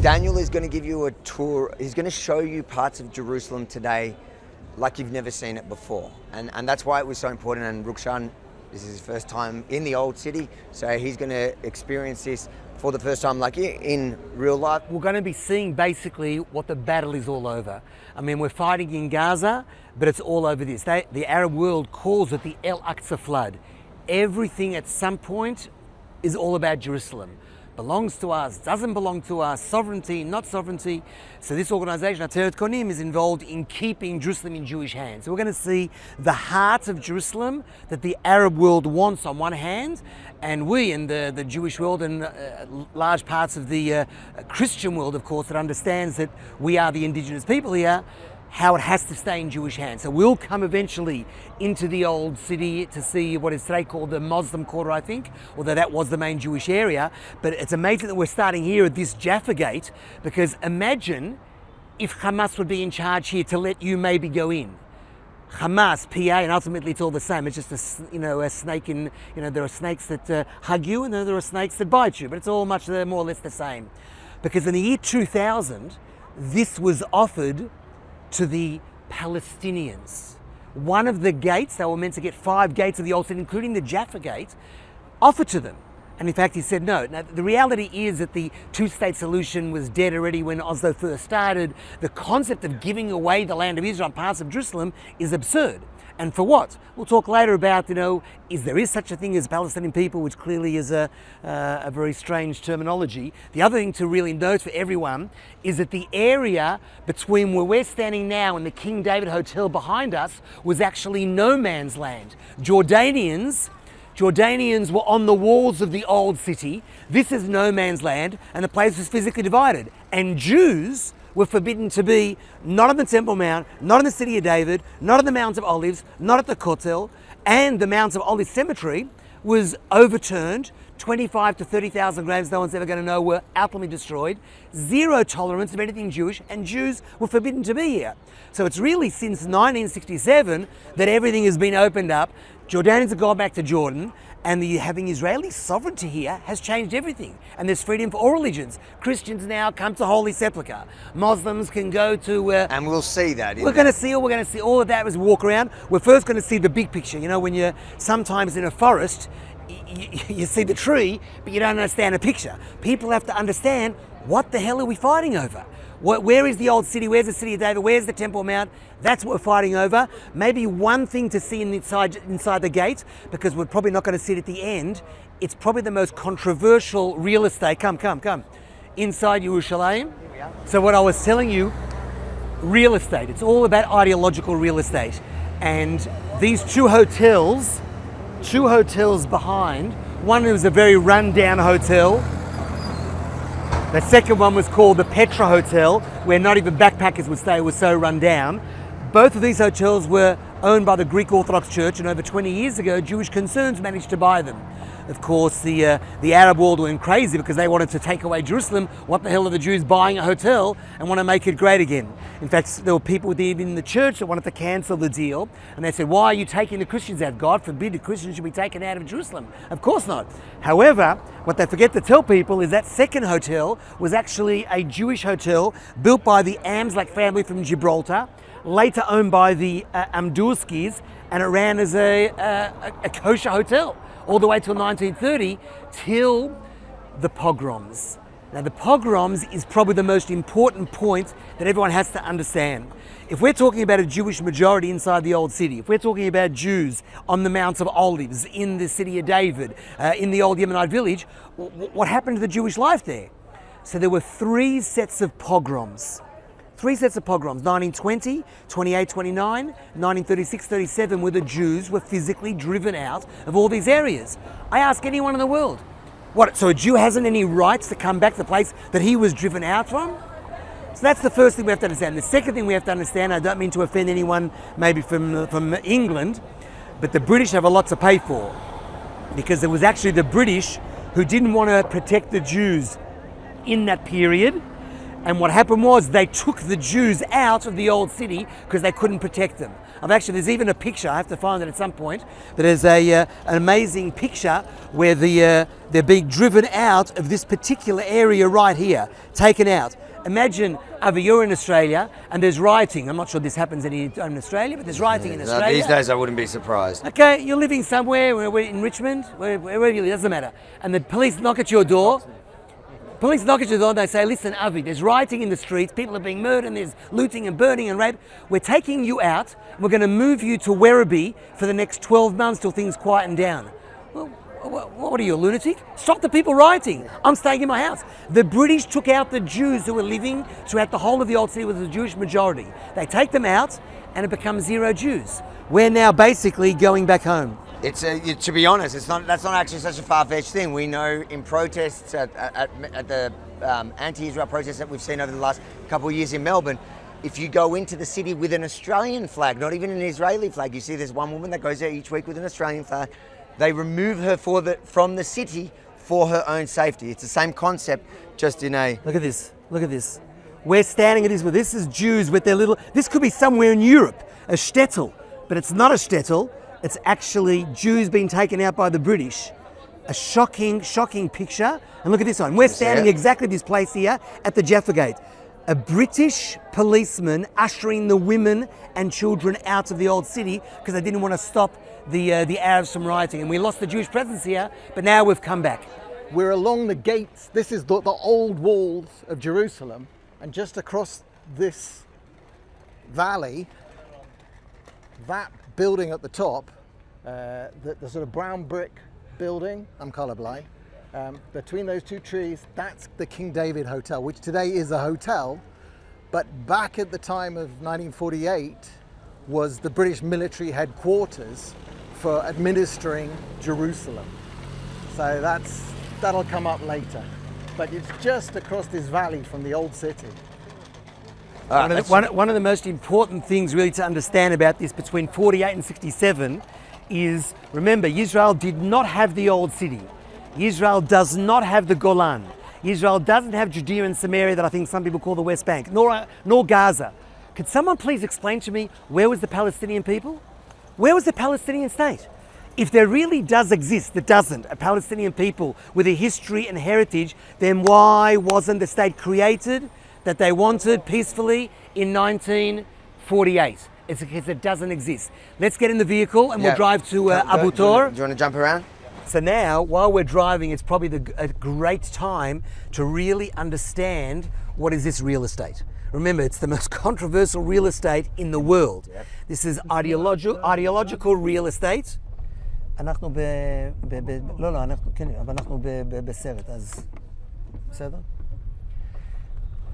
Daniel is going to give you a tour. He's going to show you parts of Jerusalem today like you've never seen it before. And that's why it was so important. And Rukshan, this is his first time in the old city, so he's going to experience this for the first time, like in real life. We're going to be seeing basically what the battle is all over. I mean, we're fighting in Gaza, but it's all over this. The Arab world calls it the El Aqsa flood. Everything at some point is all about Jerusalem. Belongs to us, doesn't belong to us, sovereignty, not sovereignty. So this organization, Ateret Konim, is involved in keeping Jerusalem in Jewish hands. So we're going to see the heart of Jerusalem that the Arab world wants on one hand, and we in the Jewish world and large parts of the Christian world, of course, that understands that we are the indigenous people here, how it has to stay in Jewish hands. So we'll come eventually into the old city to see what is today called the Muslim Quarter, I think, although that was the main Jewish area. But it's amazing that we're starting here at this Jaffa Gate, because imagine if Hamas would be in charge here to let you maybe go in. Hamas, PA, and ultimately it's all the same. It's just a snake in, there are snakes that hug you and then there are snakes that bite you, but it's all much more or less the same. Because in the year 2000, this was offered to the Palestinians. One of the gates, they were meant to get 5 gates of the old city, including the Jaffa Gate, offered to them. And in fact, he said no. Now, the reality is that the two-state solution was dead already when Oslo first started. The concept of giving away the land of Israel and parts of Jerusalem is absurd. And for what? We'll talk later about, is there such a thing as Palestinian people, which clearly is a very strange terminology. The other thing to really note for everyone is that the area between where we're standing now and the King David Hotel behind us was actually no man's land. Jordanians were on the walls of the old city. This is no man's land, and the place was physically divided. And Jews were forbidden to be not on the Temple Mount, not in the city of David, not on the Mount of Olives, not at the Kotel, and the Mount of Olives Cemetery was overturned. 25 to 30,000 graves, no one's ever going to know, were ultimately destroyed. Zero tolerance of anything Jewish, and Jews were forbidden to be here. So it's really since 1967 that everything has been opened up. Jordanians have gone back to Jordan, and having Israeli sovereignty here has changed everything. And there's freedom for all religions. Christians now come to Holy Sepulchre. Muslims can go to... and we'll see that. We're going to see all of that as we walk around. We're first going to see the big picture. When you're sometimes in a forest, you see the tree, but you don't understand a picture. People have to understand, what the hell are we fighting over? Where is the old city? Where's the city of David? Where's the Temple Mount? That's what we're fighting over. Maybe one thing to see inside the gate, because we're probably not going to see it at the end. It's probably the most controversial real estate. Come. Inside Yerushalayim. Here we are. So what I was telling you, real estate. It's all about ideological real estate. And these two hotels behind, one was a very run-down hotel. The second one was called the Petra Hotel, where not even backpackers would stay. It was so run down. Both of these hotels were owned by the Greek Orthodox Church, and over 20 years ago, Jewish concerns managed to buy them. Of course, the Arab world went crazy because they wanted to take away Jerusalem. What the hell are the Jews buying a hotel and want to make it great again? In fact, there were people even in the church that wanted to cancel the deal. And they said, why are you taking the Christians out? God forbid the Christians should be taken out of Jerusalem. Of course not. However, what they forget to tell people is that second hotel was actually a Jewish hotel built by the Amslak family from Gibraltar, later owned by the Amdurskis, and it ran as a kosher hotel all the way till 1930, till the pogroms. Now, the pogroms is probably the most important point that everyone has to understand. If we're talking about a Jewish majority inside the old city, if we're talking about Jews on the Mount of Olives, in the city of David, in the old Yemenite village, what happened to the Jewish life there? So there were 3 sets of pogroms. 3 sets of pogroms, 1920, 28, 29, 1936, 37, where the Jews were physically driven out of all these areas. I ask anyone in the world, what, so a Jew hasn't any rights to come back to the place that he was driven out from? So that's the first thing we have to understand. The second thing we have to understand, I don't mean to offend anyone maybe from England, but the British have a lot to pay for, because it was actually the British who didn't want to protect the Jews in that period. And what happened was they took the Jews out of the old city because they couldn't protect them. There's even a picture, I have to find it at some point, but there's an amazing picture where they're being driven out of this particular area right here, taken out. Imagine, Avi, you're in Australia and there's rioting. I'm not sure this happens in Australia, but there's rioting in Australia. These days I wouldn't be surprised. Okay, you're living somewhere, in Richmond, wherever you live, doesn't matter. And the police knock at your door. And they say, listen, Avi, there's rioting in the streets, people are being murdered, and there's looting and burning and rape. We're taking you out, we're going to move you to Werribee for the next 12 months till things quieten down. Well, what are you, a lunatic? Stop the people rioting. I'm staying in my house. The British took out the Jews who were living throughout the whole of the old city with a Jewish majority. They take them out and it becomes zero Jews. We're now basically going back home. To be honest, that's not actually such a far-fetched thing. We know in protests at the anti-Israel protests that we've seen over the last couple of years in Melbourne, if you go into the city with an Australian flag, not even an Israeli flag, you see there's one woman that goes there each week with an Australian flag. They remove her from the city for her own safety. It's the same concept, just in a... Look at this. We're standing at this, this is Jews with their little... This could be somewhere in Europe, a shtetl, but it's not a shtetl. It's actually Jews being taken out by the British. A shocking picture. And look at this one. We're standing exactly this place here at the Jaffa Gate. A British policeman ushering the women and children out of the old city because they didn't want to stop the Arabs from rioting. And we lost the Jewish presence here, but now we've come back. We're along the gates. This is the old walls of Jerusalem. And just across this valley, that building at the top, the sort of brown brick building, I'm colorblind, between those two trees, that's the King David Hotel, which today is a hotel, but back at the time of 1948 was the British military headquarters for administering Jerusalem. So that'll come up later. But it's just across this valley from the old city. One of the most important things really to understand about this between 48 and 67 is, remember, Israel did not have the old city. Israel does not have the Golan. Israel doesn't have Judea and Samaria that I think some people call the West Bank, nor Gaza. Could someone please explain to me, where was the Palestinian people? Where was the Palestinian state? If there really does exist, that doesn't, a Palestinian people with a history and heritage, then why wasn't the state created that they wanted peacefully in 1948? It's because it doesn't exist. Let's get in the vehicle and we'll drive to Abu Tor. Do you want to jump around? So now, while we're driving, it's probably a great time to really understand what is this real estate. Remember, it's the most controversial real estate in the world. Yep. This is ideological real estate. אנחנו אנחנו בסרט, אז בסדר?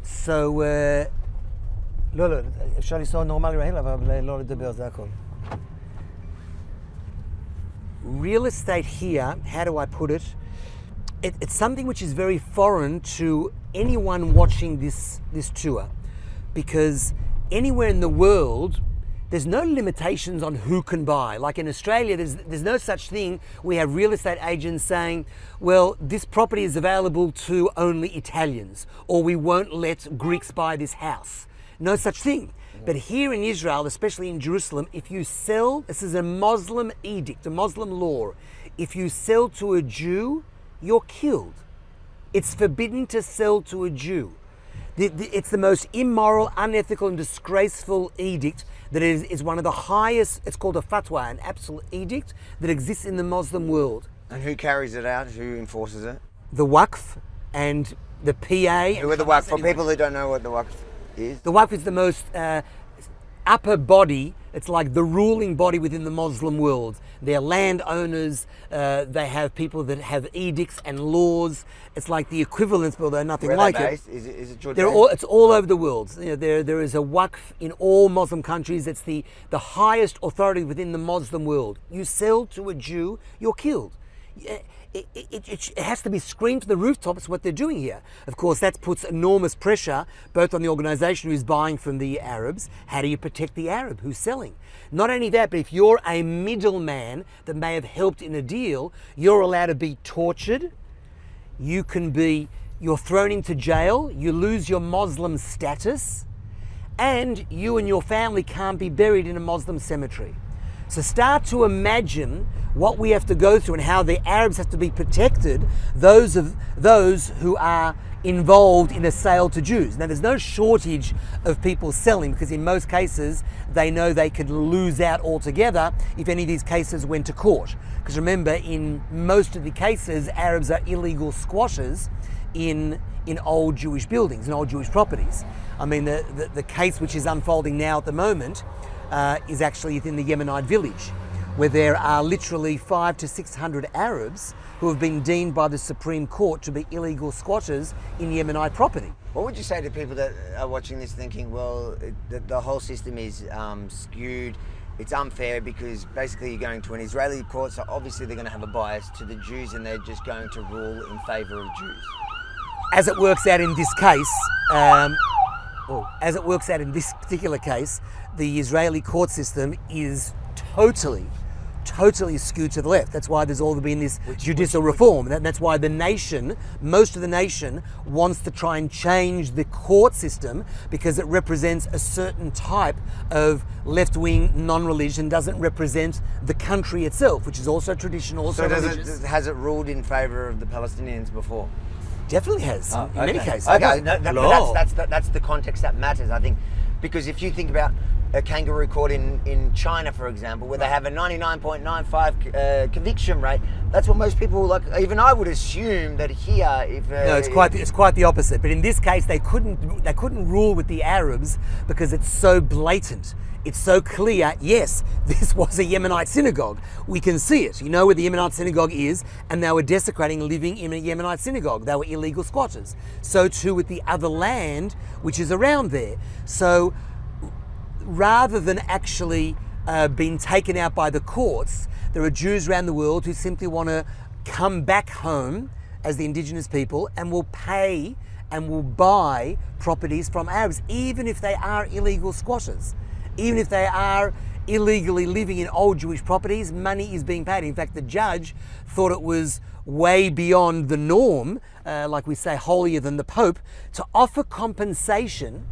So, אפשר לנסוע נורמלי רגיל, אבל לא לדבר, זה הכל. Real estate here, how do I put it? It's something which is very foreign to anyone watching this tour, because anywhere in the world, there's no limitations on who can buy. Like in Australia, there's no such thing. We have real estate agents saying, well, this property is available to only Italians, or we won't let Greeks buy this house. No such thing. But here in Israel, especially in Jerusalem, if you sell, this is a Muslim edict, a Muslim law. If you sell to a Jew, you're killed. It's forbidden to sell to a Jew. It's the most immoral, unethical, and disgraceful edict that is one of the highest, it's called a fatwa, an absolute edict that exists in the Muslim world. And who carries it out? Who enforces it? The Waqf and the PA. Who are the Waqf? For people who don't know what the Waqf is? The Waqf is the most upper body. It's like the ruling body within the Muslim world. They're landowners, they have people that have edicts and laws. It's like the equivalent, but they're nothing like it. Is it Jordan? It's all over the world. You know, there is a Waqf in all Muslim countries. It's the highest authority within the Muslim world. You sell to a Jew, you're killed. It has to be screamed to the rooftops what they're doing here. Of course, that puts enormous pressure both on the organization who's buying from the Arabs. How do you protect the Arab who's selling? Not only that, but if you're a middleman that may have helped in a deal, you're allowed to be tortured. You're thrown into jail. You lose your Muslim status. and you and your family can't be buried in a Muslim cemetery. So start to imagine what we have to go through and how the Arabs have to be protected, those who are involved in a sale to Jews. Now there's no shortage of people selling, because in most cases they know they could lose out altogether if any of these cases went to court. Because remember, in most of the cases, Arabs are illegal squatters in old Jewish buildings and old Jewish properties. I mean, the case which is unfolding now at the moment is actually within the Yemenite village, where there are literally 500 to 600 Arabs who have been deemed by the Supreme Court to be illegal squatters in Yemenite property. What would you say to people that are watching this thinking, well, the whole system is skewed, it's unfair, because basically you're going to an Israeli court, so obviously they're going to have a bias to the Jews and they're just going to rule in favour of Jews? As it works out in this case, as it works out in this particular case, the Israeli court system is totally skewed to the left. That's why there's all been this judicial reform. That's why the nation, most of the nation, wants to try and change the court system, because it represents a certain type of left-wing non-religious and doesn't represent the country itself, which is also traditional, also religious. Has it ruled in favour of the Palestinians before? Definitely has, in many cases. Okay, that's the context that matters, I think. Because if you think about a kangaroo court in China, for example, where they have a 99.95 conviction rate, that's what most people, like, even I would assume that here, if no, it's quite the opposite. But in this case, they couldn't rule with the Arabs because it's so blatant. It's so clear. Yes, this was a Yemenite synagogue. We can see it. You know where the Yemenite synagogue is, and they were desecrating living in a Yemenite synagogue. They were illegal squatters. So too with the other land which is around there. So rather than actually being taken out by the courts, there are Jews around the world who simply want to come back home as the indigenous people and will pay and will buy properties from Arabs, even if they are illegal squatters. Even if they are illegally living in old Jewish properties, money is being paid. In fact, the judge thought it was way beyond the norm, like we say, holier than the Pope, to offer compensation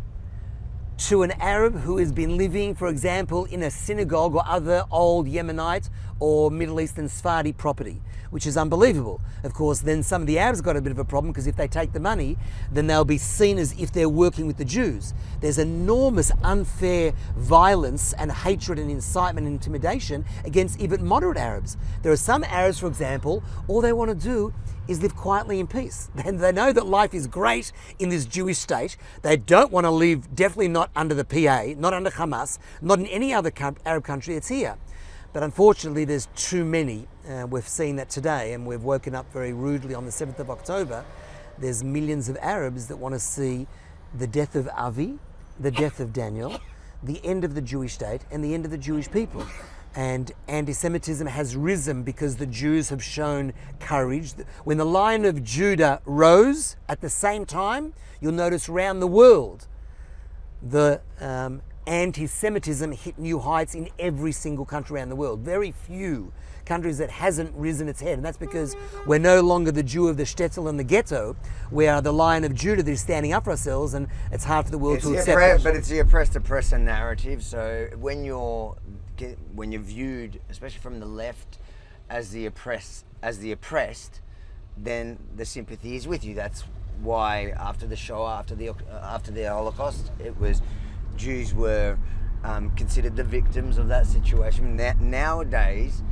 to an Arab who has been living, for example, in a synagogue or other old Yemenite or Middle Eastern Sephardi property, which is unbelievable. Of course, then some of the Arabs got a bit of a problem, because if they take the money, then they'll be seen as if they're working with the Jews. There's enormous unfair violence and hatred and incitement and intimidation against even moderate Arabs. There are some Arabs, for example, all they want to do is live quietly in peace. And they know that life is great in this Jewish state. They don't want to live, definitely not under the PA, not under Hamas, not in any other Arab country that's here. But unfortunately, there's too many. We've seen that today, and we've woken up very rudely on the 7th of October. There's millions of Arabs that want to see the death of Avi, the death of Daniel, the end of the Jewish state, and the end of the Jewish people. And anti-Semitism has risen because the Jews have shown courage. When the Lion of Judah rose, at the same time, you'll notice around the world, the anti-Semitism hit new heights in every single country around the world. Very few countries that hasn't risen its head, and that's because we're no longer the Jew of the shtetl and the ghetto. We are the Lion of Judah that is standing up for ourselves, and it's hard for the world to accept it. But it's the oppressed oppressor narrative. So when you're viewed, especially from the left, as the oppressed, then the sympathy is with you. That's why after the Shoah, after the Holocaust, it was Jews were considered the victims of that situation. Nowadays,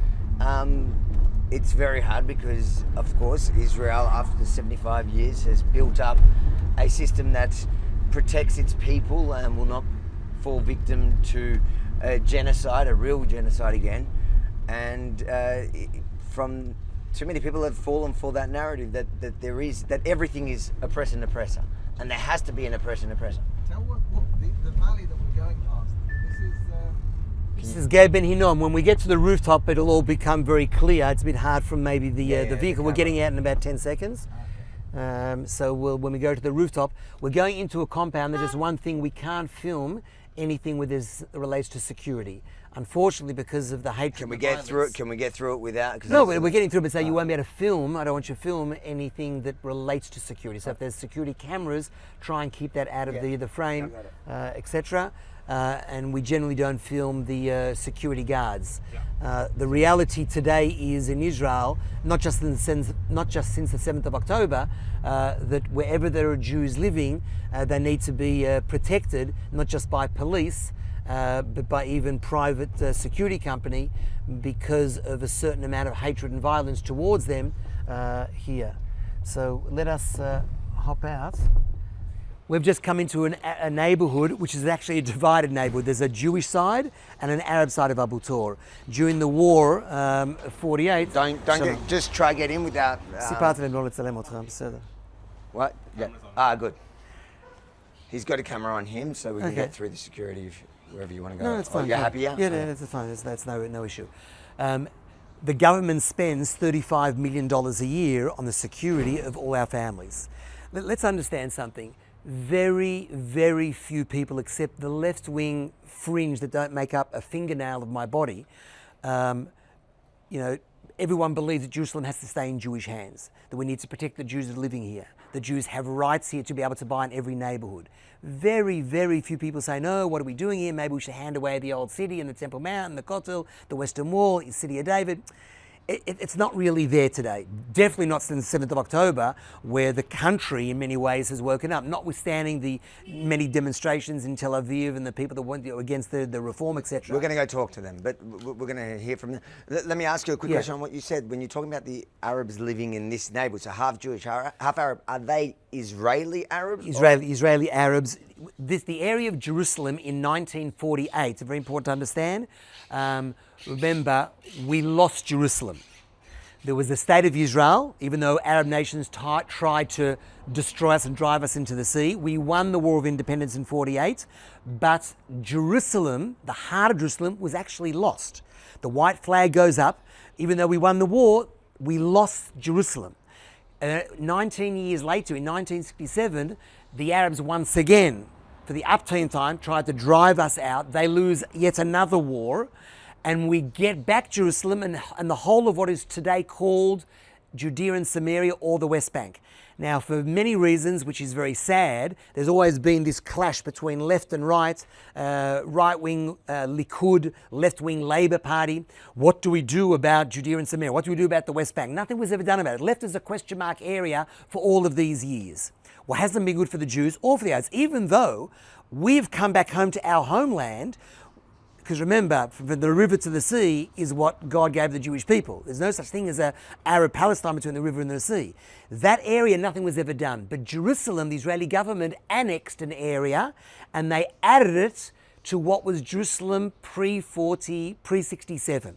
it's very hard because, of course, Israel, after 75 years, has built up a system that protects its people and will not fall victim to a genocide, a real genocide again. And from too many people have fallen for that narrative that everything is oppressor and oppressor, and there has to be an oppressor and oppressor. Tell what the valley that we're going past. This is Gay Ben Hinnom. When we get to the rooftop, it'll all become very clear. It's a bit hard from maybe the vehicle. We're getting out in about 10 seconds. So when we go to the rooftop, we're going into a compound. There's just one thing: we can't film anything with this relates to security. unfortunately, because of the hatred. Can we and get violence. through it? Can we get through it without? 'Cause No, it's- we're getting through it, but say you won't be able to film. I don't want you to film anything that relates to security. So if there's security cameras, try and keep that out of the frame, etc. And we generally don't film the security guards. The reality today is in Israel, not just since the 7th of October, that wherever there are Jews living, they need to be protected, not just by police, but by even private security company, because of a certain amount of hatred and violence towards them here. So let us hop out. We've just come into a neighbourhood which is actually a divided neighbourhood. There's a Jewish side and an Arab side of Abu Tor. During the war, 48... just try get in without. סיפרתי להם לא לצלם אותך, בסדר. What? Yeah. Good. He's got a camera on him, so we can Okay. get through the security wherever you want to go. No, it's fine. You're fine. happy? Yeah, That's fine. That's no issue. The government spends $35 million a year on the security of all our families. Let's understand something. Very, very few people, except the left-wing fringe that don't make up a fingernail of my body, everyone believes that Jerusalem has to stay in Jewish hands, that we need to protect the Jews that are living here. The Jews have rights here to be able to buy in every neighborhood. Very, very few people say, no, what are we doing here? Maybe we should hand away the old city and the Temple Mount and the Kotel, the Western Wall, the City of David. It's not really there today. Definitely not since the 7th of October, where the country in many ways has woken up, notwithstanding the many demonstrations in Tel Aviv and the people that went against the reform, etc. We're going to go talk to them, but we're going to hear from them. Let me ask you a quick question on what you said. When you're talking about the Arabs living in this neighborhood, so half Jewish, half Arab, are they Israeli Arabs? Israeli Arabs. The area of Jerusalem in 1948, it's very important to understand. Remember, we lost Jerusalem. There was the state of Israel, even though Arab nations tried to destroy us and drive us into the sea. We won the War of Independence in 48, but Jerusalem, the heart of Jerusalem, was actually lost. The white flag goes up. Even though we won the war, we lost Jerusalem. 19 years later, in 1967, the Arabs once again, for the upteenth time, tried to drive us out. They lose yet another war, and we get back Jerusalem and the whole of what is today called Judea and Samaria, or the West Bank. Now, for many reasons, which is very sad, there's always been this clash between left and right, right-wing Likud, left-wing Labour Party. What do we do about Judea and Samaria? What do we do about the West Bank? Nothing was ever done about it. Left as a question mark area for all of these years. Well, hasn't been good for the Jews or for the Arabs, even though we've come back home to our homeland. Because remember, from the river to the sea is what God gave the Jewish people. There's no such thing as an Arab Palestine between the river and the sea. That area, nothing was ever done. But Jerusalem, the Israeli government annexed an area and they added it to what was Jerusalem pre-67.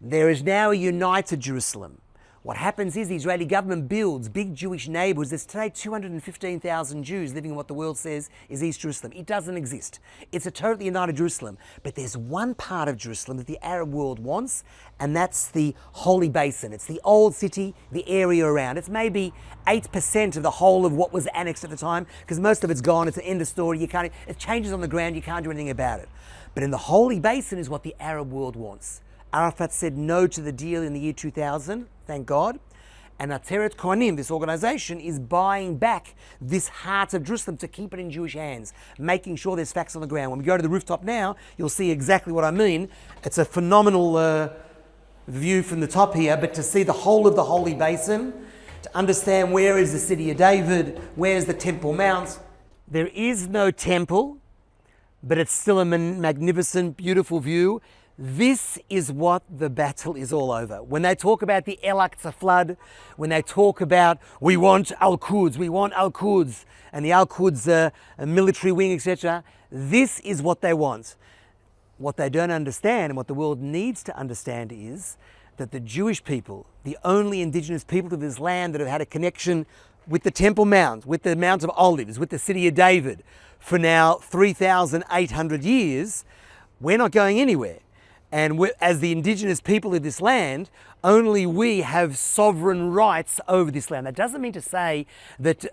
There is now a united Jerusalem. What happens is the Israeli government builds big Jewish neighborhoods. There's today 215,000 Jews living in what the world says is East Jerusalem. It doesn't exist. It's a totally united Jerusalem. But there's one part of Jerusalem that the Arab world wants, and that's the Holy Basin. It's the old city, the area around. It's maybe 8% of the whole of what was annexed at the time, because most of it's gone. It's an end of story. It changes on the ground. You can't do anything about it. But in the Holy Basin is what the Arab world wants. Arafat said no to the deal in the year 2000, thank God. And Ateret Kohanim, this organization, is buying back this heart of Jerusalem to keep it in Jewish hands, making sure there's facts on the ground. When we go to the rooftop now, you'll see exactly what I mean. It's a phenomenal view from the top here, but to see the whole of the Holy Basin, to understand where is the City of David, where's the Temple Mount. There is no temple, but it's still a magnificent, beautiful view. This is what the battle is all over. When they talk about the Al-Aqsa flood, when they talk about we want Al-Quds, and the Al-Quds a military wing, etc., this is what they want. What they don't understand, and what the world needs to understand, is that the Jewish people, the only indigenous people of this land that have had a connection with the Temple Mount, with the Mount of Olives, with the City of David, for now 3,800 years, we're not going anywhere. And as the indigenous people of this land, only we have sovereign rights over this land. That doesn't mean to say that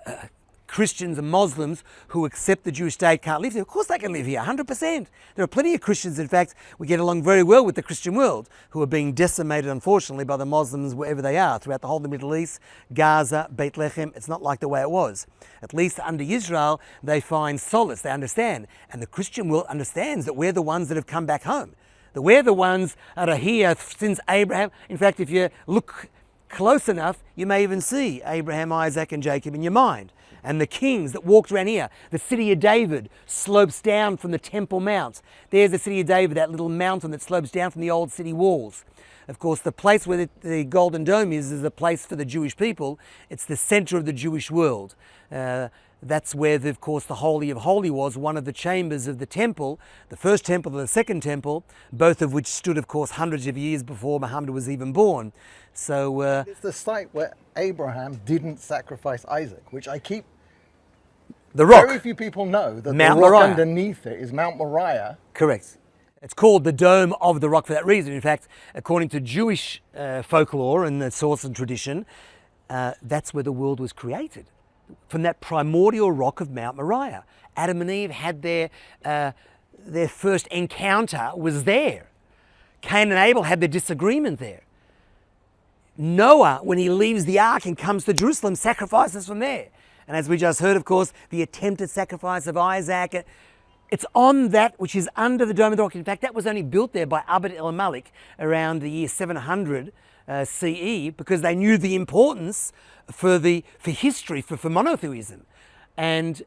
Christians and Muslims who accept the Jewish state can't live there. Of course they can live here, 100%. There are plenty of Christians. In fact, we get along very well with the Christian world, who are being decimated, unfortunately, by the Muslims wherever they are, throughout the whole of the Middle East, Gaza, Bethlehem. It's not like the way it was. At least under Israel, they find solace, they understand. And the Christian world understands that we're the ones that have come back home. That we're the ones that are here since Abraham. In fact, if you look close enough, you may even see Abraham, Isaac, and Jacob in your mind. And the kings that walked around here. The city of David slopes down from the Temple Mount. There's the city of David, that little mountain that slopes down from the old city walls. Of course, the place where the Golden Dome is a place for the Jewish people. It's the center of the Jewish world. That's where, of course, the Holy of Holies was, one of the chambers of the temple, the first temple and the second temple, both of which stood, of course, hundreds of years before Muhammad was even born. So it's the site where Abraham didn't sacrifice Isaac, which I keep... The rock. Very few people know that Mount the rock Moriah. underneath it is Mount Moriah. Correct. It's called the Dome of the Rock for that reason. In fact, according to Jewish folklore and the source and tradition, that's where the world was created. From that primordial rock of Mount Moriah. Adam and Eve had their first encounter was there. Cain and Abel had their disagreement there. Noah, when he leaves the ark and comes to Jerusalem, sacrifices from there. And as we just heard, of course, the attempted sacrifice of Isaac, it's on that which is under the Dome of the Rock. In fact, that was only built there by Abd el-Malik around the year 700 CE, because they knew the importance for history, for monotheism. And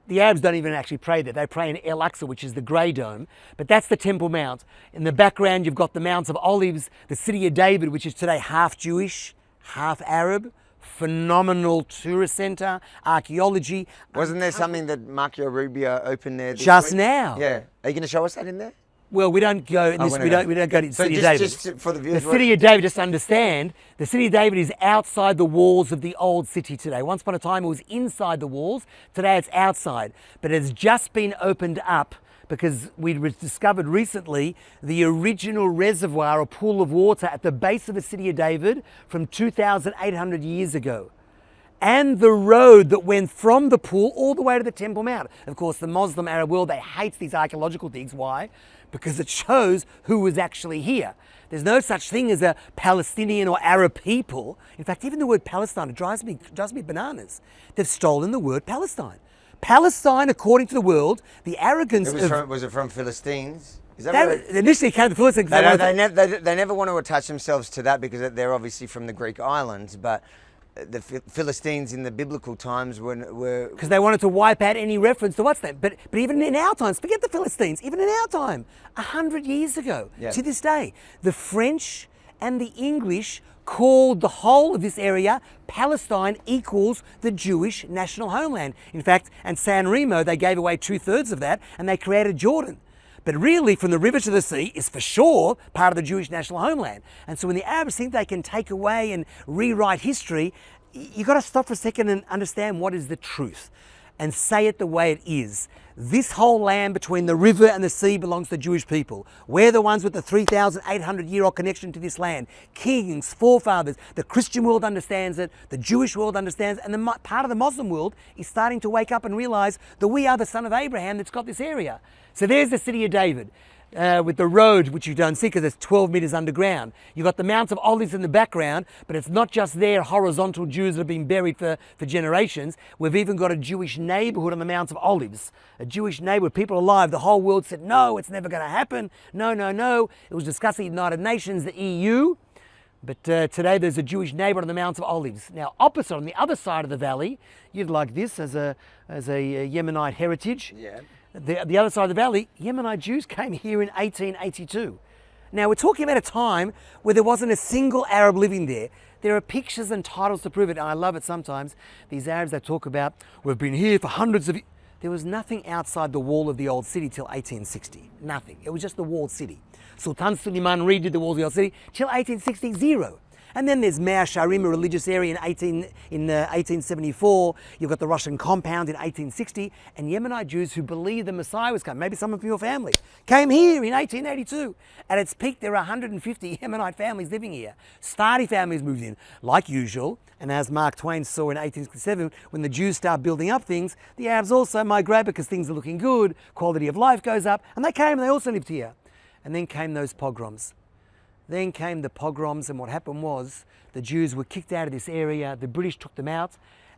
the Arabs don't even actually pray there. They pray in El Aqsa, which is the grey dome. But that's the Temple Mount. In the background, you've got the Mounts of Olives, the city of David, which is today half Jewish, half Arab. Phenomenal tourist centre, archaeology. Wasn't there something that Marco Rubio opened there this Just week? now? Yeah. Are you going to show us that in there? Well, we don't go in this. we're We not don't go to the So city of David. just for the viewers, The city of David, just understand, the city of David is outside the walls of the old city today. Once upon a time it was inside the walls, today it's outside. But it's just been opened up because we discovered recently the original reservoir or pool of water at the base of the city of David from 2,800 years ago. And the road that went from the pool all the way to the Temple Mount. Of course, the Muslim Arab world, they hate these archaeological digs. Why? Because it shows who was actually here. There's no such thing as a Palestinian or Arab people. In fact, even the word Palestine, it drives me bananas. They've stolen the word Palestine. Palestine, according to the world, the arrogance was it from Philistines? Is that right? Initially came to the Philistines. They never want to attach themselves to that because they're obviously from the Greek islands, but the Philistines in the biblical times were because they wanted to wipe out any reference to what's that. But even in our times, forget the Philistines. Even in our time, 100 years ago, to this day, the French and the English called the whole of this area Palestine equals the Jewish national homeland. In fact, and San Remo, they gave away 2/3 of that, and they created Jordan. But really, from the river to the sea is for sure part of the Jewish national homeland. And so when the Arabs think they can take away and rewrite history, you've got to stop for a second and understand what is the truth and say it the way it is. This whole land between the river and the sea belongs to the Jewish people. We're the ones with the 3,800-year-old connection to this land. Kings, forefathers, the Christian world understands it, the Jewish world understands it, and the part of the Muslim world is starting to wake up and realize that we are the son of Abraham that's got this area. So there's the city of David. With the road, which you don't see because it's 12 meters underground. You've got the Mounts of Olives in the background, but it's not just there horizontal Jews that have been buried for generations. We've even got a Jewish neighborhood on the Mounts of Olives. A Jewish neighborhood, people alive. The whole world said, no, it's never going to happen. No, no, no. It was discussed in the United Nations, the EU. But today there's a Jewish neighborhood on the Mounts of Olives. Now, opposite, on the other side of the valley, you'd like this as a Yemenite heritage. Yeah. The other side of the valley, Yemenite Jews came here in 1882. Now, we're talking about a time where there wasn't a single Arab living there. There are pictures and titles to prove it, and I love it sometimes. These Arabs, they talk about, we've been here for hundreds of years. There was nothing outside the wall of the old city till 1860. Nothing. It was just the walled city. Sultan Suleiman redid the walls of the old city till 1860, zero. And then there's Mea Sharim, a religious area in 1874. You've got the Russian compound in 1860. And Yemenite Jews who believe the Messiah was coming, maybe someone from your family, came here in 1882. At its peak, there are 150 Yemenite families living here. Sephardi families moved in, like usual. And as Mark Twain saw in 1867, when the Jews start building up things, the Arabs also migrate because things are looking good, quality of life goes up, and they came and they also lived here. And then came those pogroms. Then came the pogroms, and what happened was the Jews were kicked out of this area, the British took them out,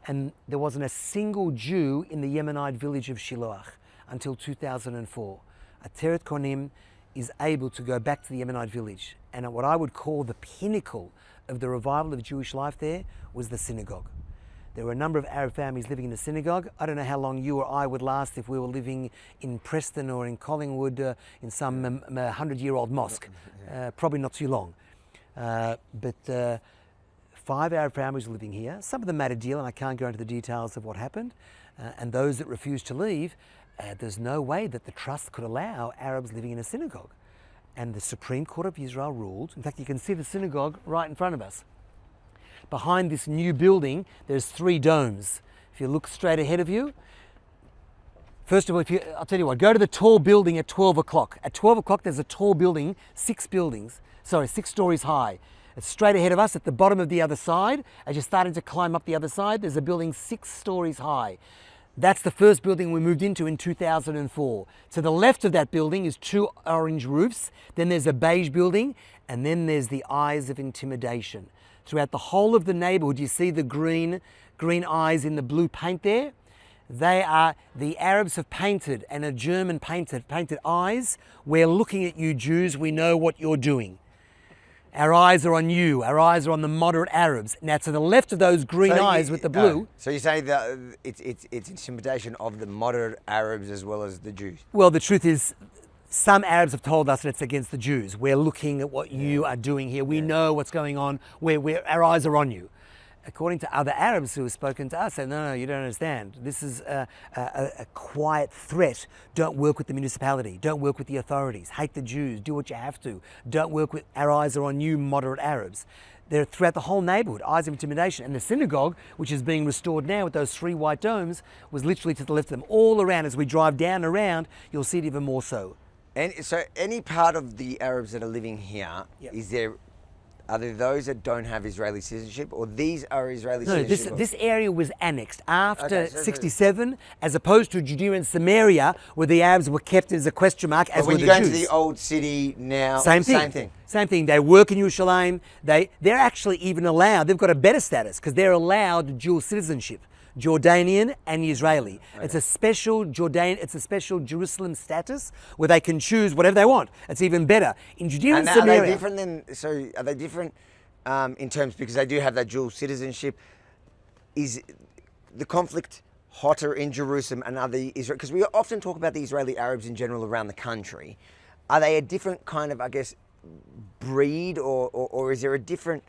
and there wasn't a single Jew in the Yemenite village of Shiloach until 2004. Ateret Konim is able to go back to the Yemenite village, and what I would call the pinnacle of the revival of Jewish life there was the synagogue. There were a number of Arab families living in the synagogue. I don't know how long you or I would last if we were living in Preston or in Collingwood in some 100-year-old mosque. Probably not too long. But 5 Arab families were living here. Some of them made a deal, and I can't go into the details of what happened. And those that refused to leave, there's no way that the trust could allow Arabs living in a synagogue. And the Supreme Court of Israel ruled. In fact, you can see the synagogue right in front of us. Behind this new building, there's 3 domes. If you look straight ahead of you, first of all, I'll tell you what, go to the tall building at 12 o'clock. At 12 o'clock, there's a tall building, 6 stories high. It's straight ahead of us at the bottom of the other side. As you're starting to climb up the other side, there's a building 6 stories high. That's the first building we moved into in 2004. To the left of that building is 2 orange roofs. Then there's a beige building, and then there's the eyes of intimidation. Throughout the whole of the neighborhood, you see the green eyes in the blue paint there. They are, the Arabs have painted, and a German painted eyes. We're looking at you Jews, we know what you're doing. Our eyes are on you, our eyes are on the moderate Arabs. Now to the left of those green eyes with the blue. So you say that it's intimidation of the moderate Arabs as well as the Jews? Well, the truth is, some Arabs have told us that it's against the Jews. We're looking at what you are doing here. We know what's going on. Our eyes are on you. According to other Arabs who have spoken to us, say, no, you don't understand. This is a quiet threat. Don't work with the municipality. Don't work with the authorities. Hate the Jews. Do what you have to. Don't work with, our eyes are on you, moderate Arabs. They're throughout the whole neighborhood, eyes of intimidation. And the synagogue, which is being restored now with those 3 white domes, was literally to the left of them. All around, as we drive down and around, you'll see it even more so. And so any part of the Arabs that are living here, are there those that don't have Israeli citizenship, or these are Israeli citizenship? No, this area was annexed after 67, as opposed to Judea and Samaria, where the Arabs were kept as a question mark, as were the Jews. When you go into the old city now, same thing. Same thing. They work in Yerushalayim. They're actually even allowed, they've got a better status, because they're allowed dual citizenship. Jordanian and Israeli. Okay. It's a special Jerusalem status where they can choose whatever they want. It's even better. In Judea and Samaria. Are they different are they different in terms, because they do have that dual citizenship? Is the conflict hotter in Jerusalem and other Israel? Because we often talk about the Israeli Arabs in general around the country. Are they a different kind of, I guess, breed, or is there a different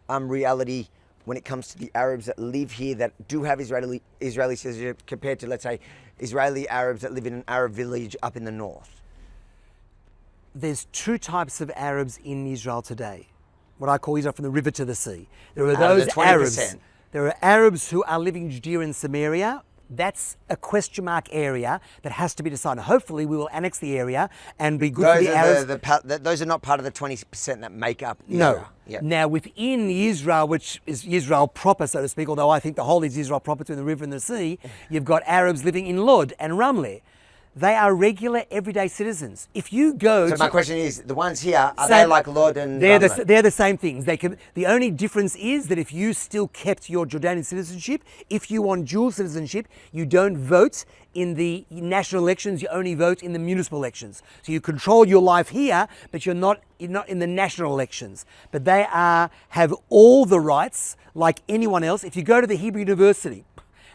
reality when it comes to the Arabs that live here that do have Israeli citizenship compared to, let's say, Israeli Arabs that live in an Arab village up in the north? There's 2 types of Arabs in Israel today. What I call Israel from the river to the sea. There are those Arabs. There are Arabs who are living in Judea and Samaria. That's a question mark area that has to be decided. Hopefully we will annex the area and be good for the Arabs. Those are not part of the 20% that make up Israel. No. Now within Israel, which is Israel proper, so to speak, although I think the whole is Israel proper between the river and the sea, you've got Arabs living in Lod and Ramleh. They are regular, everyday citizens. If you go So my question is, the ones here, are they like Lod and they're the same things. The only difference is that if you still kept your Jordanian citizenship, if you want dual citizenship, you don't vote in the national elections, you only vote in the municipal elections. So you control your life here, but you're not in the national elections. But they have all the rights like anyone else. If you go to the Hebrew University,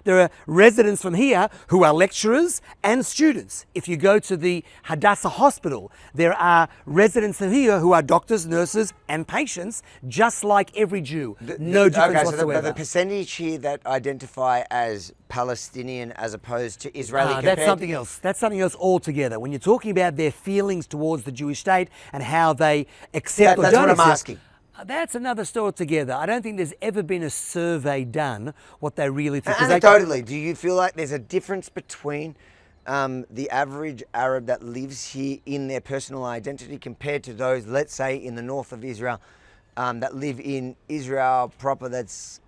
there are residents from here who are lecturers and students. If you go to the Hadassah Hospital, there are residents from here who are doctors, nurses, and patients, just like every Jew. No difference whatsoever. So the percentage here that identify as Palestinian as opposed to Israeli that's something else. That's something else altogether. When you're talking about their feelings towards the Jewish state and how they accept or don't accept. That's what I'm asking. That's another story altogether. I don't think there's ever been a survey done what they really think. Anecdotally, do you feel like there's a difference between the average Arab that lives here in their personal identity compared to those, let's say, in the north of Israel, that live in Israel proper, that's,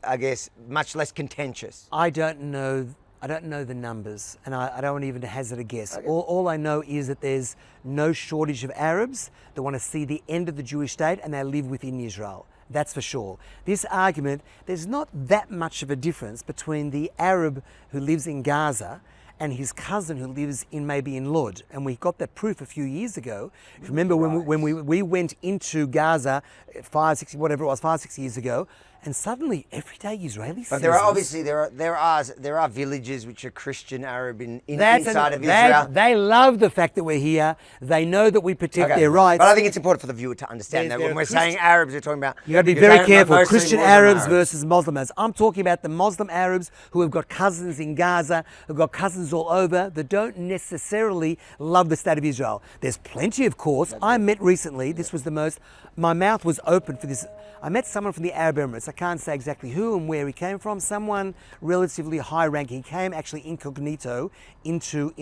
I guess, much less contentious? I don't know the numbers, and I don't even hazard a guess. Okay. All I know is that there's no shortage of Arabs that want to see the end of the Jewish state, and they live within Israel. That's for sure. This argument, there's not that much of a difference between the Arab who lives in Gaza and his cousin who lives in maybe in Lod. And we got that proof a few years ago. Remember when we went into Gaza 5, 6 years ago, and suddenly everyday Israeli citizens. But there are obviously there are villages which are Christian Arab inside of Israel. They love the fact that we're here. They know that we protect their rights. But I think it's important for the viewer to understand that when we're saying Arabs, we're talking about. You got to be very careful. Christian Arabs versus Muslims. I'm talking about the Muslim Arabs who have got cousins in Gaza, who've got cousins all over, that don't necessarily love the state of Israel. There's plenty, of course. I met recently. This was the most. My mouth was open for this. I met someone from the Arab Emirates. I can't say exactly who and where he came from. Someone relatively high ranking. He came actually incognito into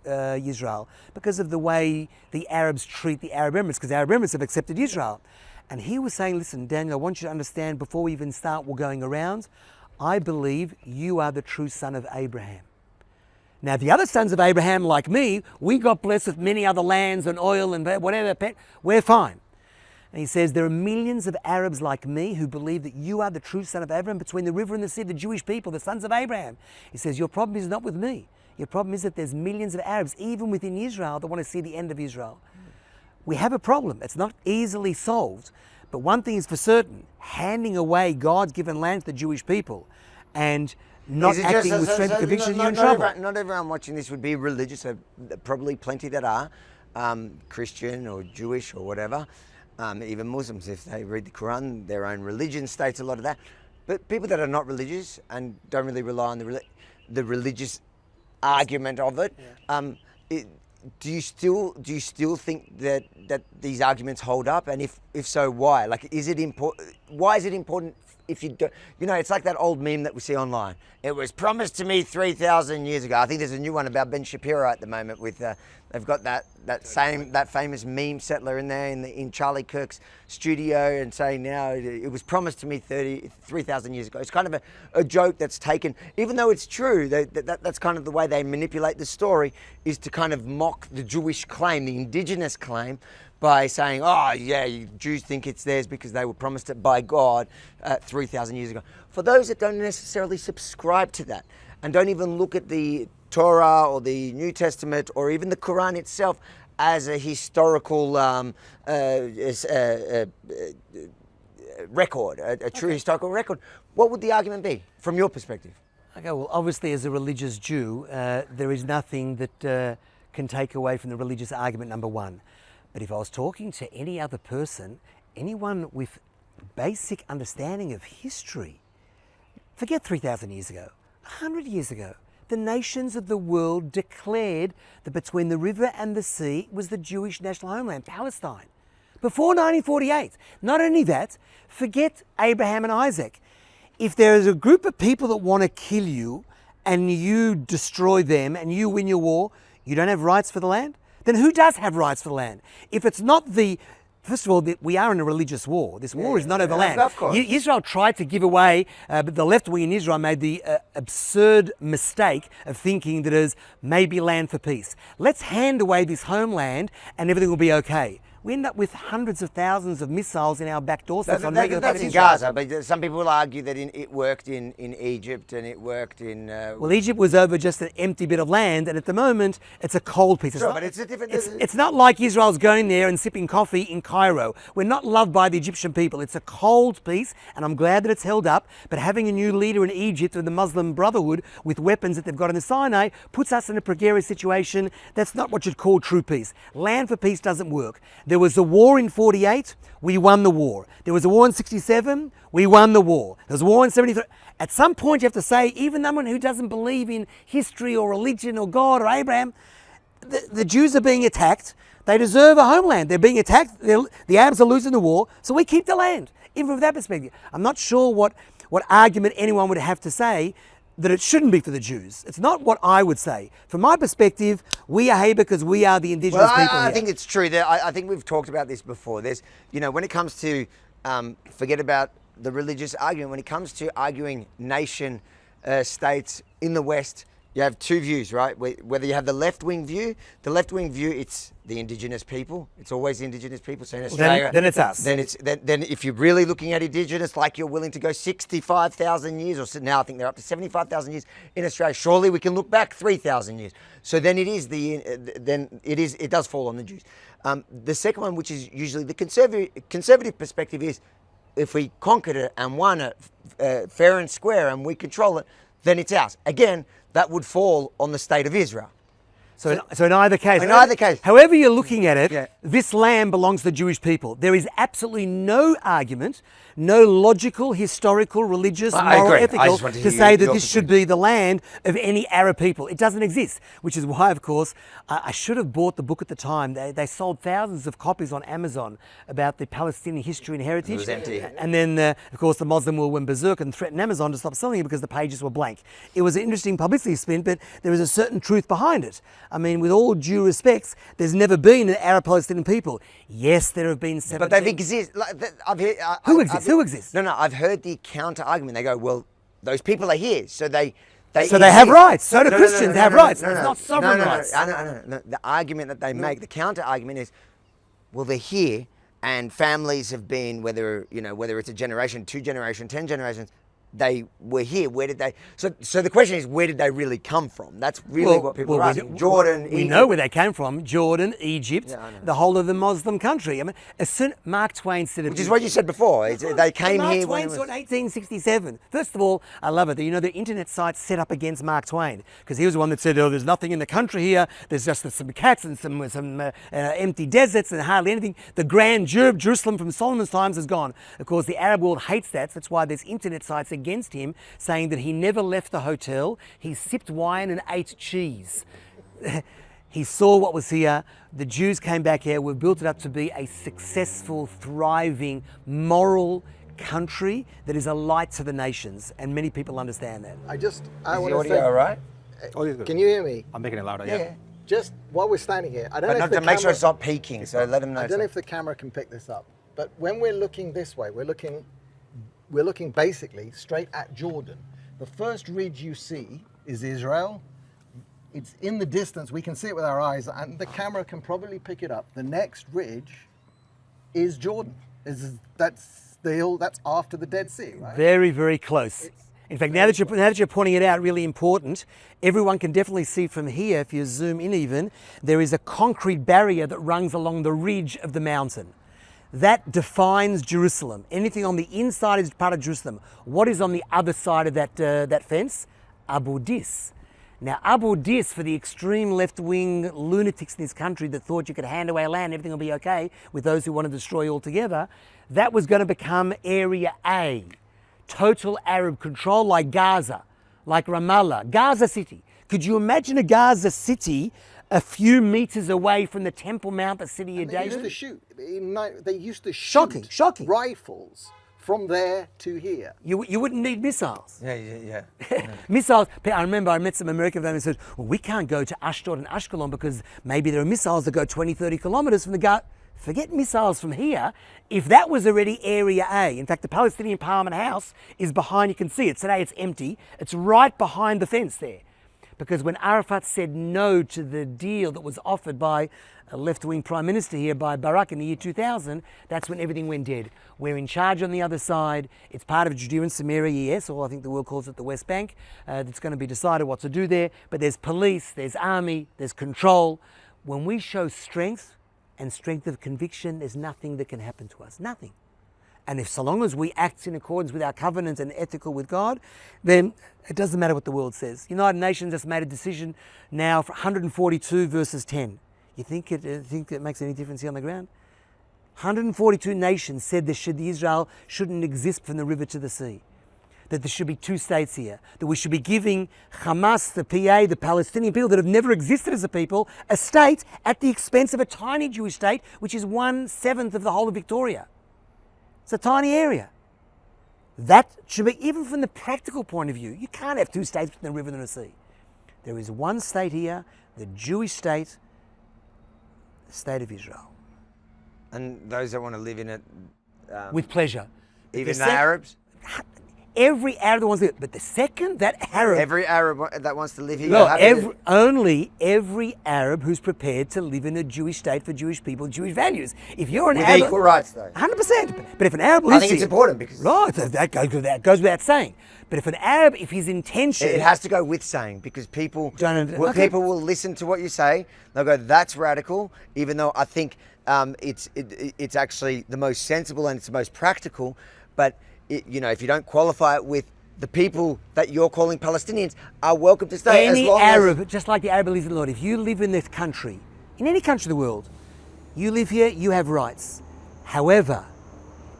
Israel because of the way the Arabs treat the Arab Emirates, because the Arab Emirates have accepted Israel. And he was saying, listen, Daniel, I want you to understand before we even start going around, I believe you are the true son of Abraham. Now, the other sons of Abraham, like me, we got blessed with many other lands and oil and whatever, we're fine. And he says, there are millions of Arabs like me who believe that you are the true son of Abraham between the river and the sea, the Jewish people, the sons of Abraham. He says, your problem is not with me. Your problem is that there's millions of Arabs, even within Israel, that want to see the end of Israel. We have a problem. It's not easily solved. But one thing is for certain, handing away God's given land to the Jewish people and not acting with strength and conviction, you're in trouble. Not everyone watching this would be religious. There are probably plenty that are Christian or Jewish or whatever. Even Muslims, if they read the Quran, their own religion states a lot of that. But people that are not religious and don't really rely on the religious argument of it, do you still think that these arguments hold up? And if so, why? Like, is it important? Why is it important? If you do, it's like that old meme that we see online. It was promised to me 3,000 years ago. I think there's a new one about Ben Shapiro at the moment with they've got that famous meme settler in there in Charlie Kirk's studio and saying now it was promised to me 3,000 years ago. It's kind of a joke that's taken, even though it's true. That's kind of the way they manipulate the story, is to kind of mock the Jewish claim, the Indigenous claim, by saying, oh yeah, you Jews think it's theirs because they were promised it by God 3,000 years ago. For those that don't necessarily subscribe to that and don't even look at the Torah or the New Testament or even the Quran itself as a historical record, a true historical record, what would the argument be from your perspective? Okay, well, obviously as a religious Jew, there is nothing that can take away from the religious argument, number one. But if I was talking to any other person, anyone with basic understanding of history, forget 3,000 years ago, 100 years ago, the nations of the world declared that between the river and the sea was the Jewish national homeland, Palestine, before 1948. Not only that, forget Abraham and Isaac. If there is a group of people that want to kill you and you destroy them and you win your war, you don't have rights for the land? Then who does have rights for the land? If it's not first of all, we are in a religious war. This war is not over land. Of course. Israel tried to give away, but the left wing in Israel made the absurd mistake of thinking that there's maybe land for peace. Let's hand away this homeland and everything will be okay. We end up with hundreds of thousands of missiles in our back doorsteps on regular basis. That's in Gaza, but some people will argue that it worked in Egypt and it worked in... Well, Egypt was over just an empty bit of land, and at the moment, it's a cold piece. Sure, but it's a different... It's not like Israel's going there and sipping coffee in Cairo. We're not loved by the Egyptian people. It's a cold piece, and I'm glad that it's held up, but having a new leader in Egypt with the Muslim Brotherhood with weapons that they've got in the Sinai puts us in a precarious situation. That's not what you'd call true peace. Land for peace doesn't work. There was a war in 48, we won the war. There was a war in 67, we won the war. There was a war in 73. At some point you have to say, even someone who doesn't believe in history or religion or God or Abraham, the Jews are being attacked. They deserve a homeland. They're being attacked. The Arabs are losing the war, so we keep the land. Even from that perspective, I'm not sure what argument anyone would have to say that it shouldn't be for the Jews. It's not what I would say. From my perspective, we are here because we are the indigenous people I here. think it's true. I think we've talked about this before. There's, when it comes to, forget about the religious argument, when it comes to arguing nation states in the West, you have two views, right? Whether you have the left-wing view, it's the indigenous people. It's always the indigenous people. So in Australia, then it's us. Then if you're really looking at indigenous, like you're willing to go 65,000 years, or now I think they're up to 75,000 years in Australia. Surely we can look back 3,000 years. So then it does fall on the Jews. The second one, which is usually the conservative perspective, is if we conquered it and won it fair and square and we control it, then it's ours. Again, that would fall on the state of Israel. So in either case, however you're looking at it, this land belongs to the Jewish people. There is absolutely no argument, no logical, historical, religious, moral, ethical to say that this should be the land of any Arab people. It doesn't exist, which is why, of course, I should have bought the book at the time. They sold thousands of copies on Amazon about the Palestinian history and heritage. It was empty. And then, of course, the Muslim world went berserk and threatened Amazon to stop selling it because the pages were blank. It was an interesting publicity spin, but there is a certain truth behind it. I mean, with all due respects, there's never been an Arab-Palestinian people. Yes, there have been 17. But they've existed. Who exists? No, I've heard the counter argument. They go, well, those people are here, so they have rights. So do Christians have rights. It's not sovereign rights. No. The argument that they make, the counter argument is, well, they're here, and families have been, whether it's a generation, 2 generations, 10 generations, they were here. Where did they? So the question is, where did they really come from? That's really what people are asking. Jordan. We know where they came from. Jordan, Egypt, the whole of the Muslim country. I mean, as soon Mark Twain said it. Which is what you said before. They came here. Mark Twain saw it in 1867. First of all, I love it. The internet site set up against Mark Twain because he was the one that said, "Oh, there's nothing in the country here. There's just some cats and some empty deserts and hardly anything." The grand Jerusalem from Solomon's times is gone. Of course, the Arab world hates that. That's why there's internet sites against him, saying that he never left the hotel, he sipped wine and ate cheese. He saw what was here. The Jews came back here. We've built it up to be a successful, thriving, moral country that is a light to the nations, and many people understand that. I want to say, all right? Can you hear me? I'm making it louder, yeah. Just while we're standing here, I don't know if to make sure it's not peaking, so let them know. I don't know if the camera can pick this up, but when we're looking this way, we're looking basically straight at Jordan. The first ridge you see is Israel. It's in the distance. We can see it with our eyes, and the camera can probably pick it up. The next ridge is Jordan. That's after the Dead Sea, right? Very, very close. In fact, now that you're pointing it out, really important, everyone can definitely see from here, if you zoom in even, there is a concrete barrier that runs along the ridge of the mountain. That defines Jerusalem. Anything on the inside is part of Jerusalem. What is on the other side of that fence? Abu Dis. Now, Abu Dis, for the extreme left-wing lunatics in this country that thought you could hand away land, everything will be okay with those who want to destroy altogether, that was going to become Area A. Total Arab control, like Gaza, like Ramallah, Gaza City. Could you imagine a Gaza City a few meters away from the Temple Mount, the city of David? They used to shoot shocking rifles from there to here. You wouldn't need missiles. Yeah. Missiles. I remember I met some American family who said, well, we can't go to Ashdod and Ashkelon because maybe there are missiles that go 20, 30 kilometers from the Gaza. Forget missiles from here. If that was already Area A, in fact, the Palestinian Parliament House is behind, you can see it. Today it's empty. It's right behind the fence there. Because when Arafat said no to the deal that was offered by a left-wing prime minister here, by Barak, in the year 2000, that's when everything went dead. We're in charge on the other side. It's part of Judea and Samaria, yes, or I think the world calls it the West Bank. It's going to be decided what to do there. But there's police, there's army, there's control. When we show strength and strength of conviction, there's nothing that can happen to us. Nothing. And if so long as we act in accordance with our covenant and ethical with God, then it doesn't matter what the world says. United Nations has made a decision now for 142 versus 10. You think it makes any difference here on the ground? 142 nations said the Israel shouldn't exist from the river to the sea. that there should be two states here, that we should be giving Hamas, the PA, the Palestinian people that have never existed as a people, a state at the expense of a tiny Jewish state, which is 1/7 of the whole of Victoria. It's a tiny area. That should be, even from the practical point of view, you can't have two states between the river and the sea. There is one state here, the Jewish state, the state of Israel. And those that want to live in it, With pleasure. even the Arabs? Every Arab that wants to live, but the second that Arab... Every Arab that wants to live here? No, you're happy to- only every Arab who's prepared to live in a Jewish state for Jewish people, Jewish values. If you're an With Arab... equal rights, though. 100%. But if an Arab lives I think it's here- important because... Right, that goes without saying. But if an Arab, if his intention... It has to go with saying, because people Okay. people will listen to what you say. They'll go, "That's radical," even though I think it's actually the most sensible and it's the most practical. But if you don't qualify it with the people that you're calling Palestinians are welcome to stay. Any as long Arab, just like the Arab believes in the Lord, if you live in this country, in any country of the world, you live here, you have rights. However,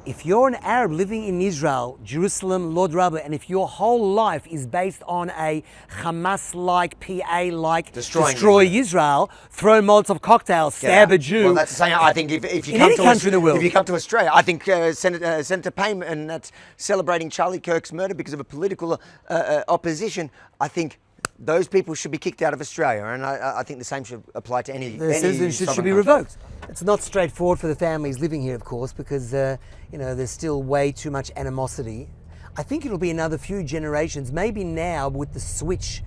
if you're an Arab living in Israel, Jerusalem, Lord Rabbah, and if your whole life is based on a Hamas-like, PA-like, destroy Israel, throw Molotov cocktails, stab a Jew. Well, that's the same. I think if you In come any to country in the world. if you come to Australia, I think Senator Payman that's celebrating Charlie Kirk's murder because of a political opposition. I think those people should be kicked out of Australia, and I think the same should apply to any. Their citizenship should be revoked. It's not straightforward for the families living here, of course, because there's still way too much animosity. I think it'll be another few generations, maybe now with the switch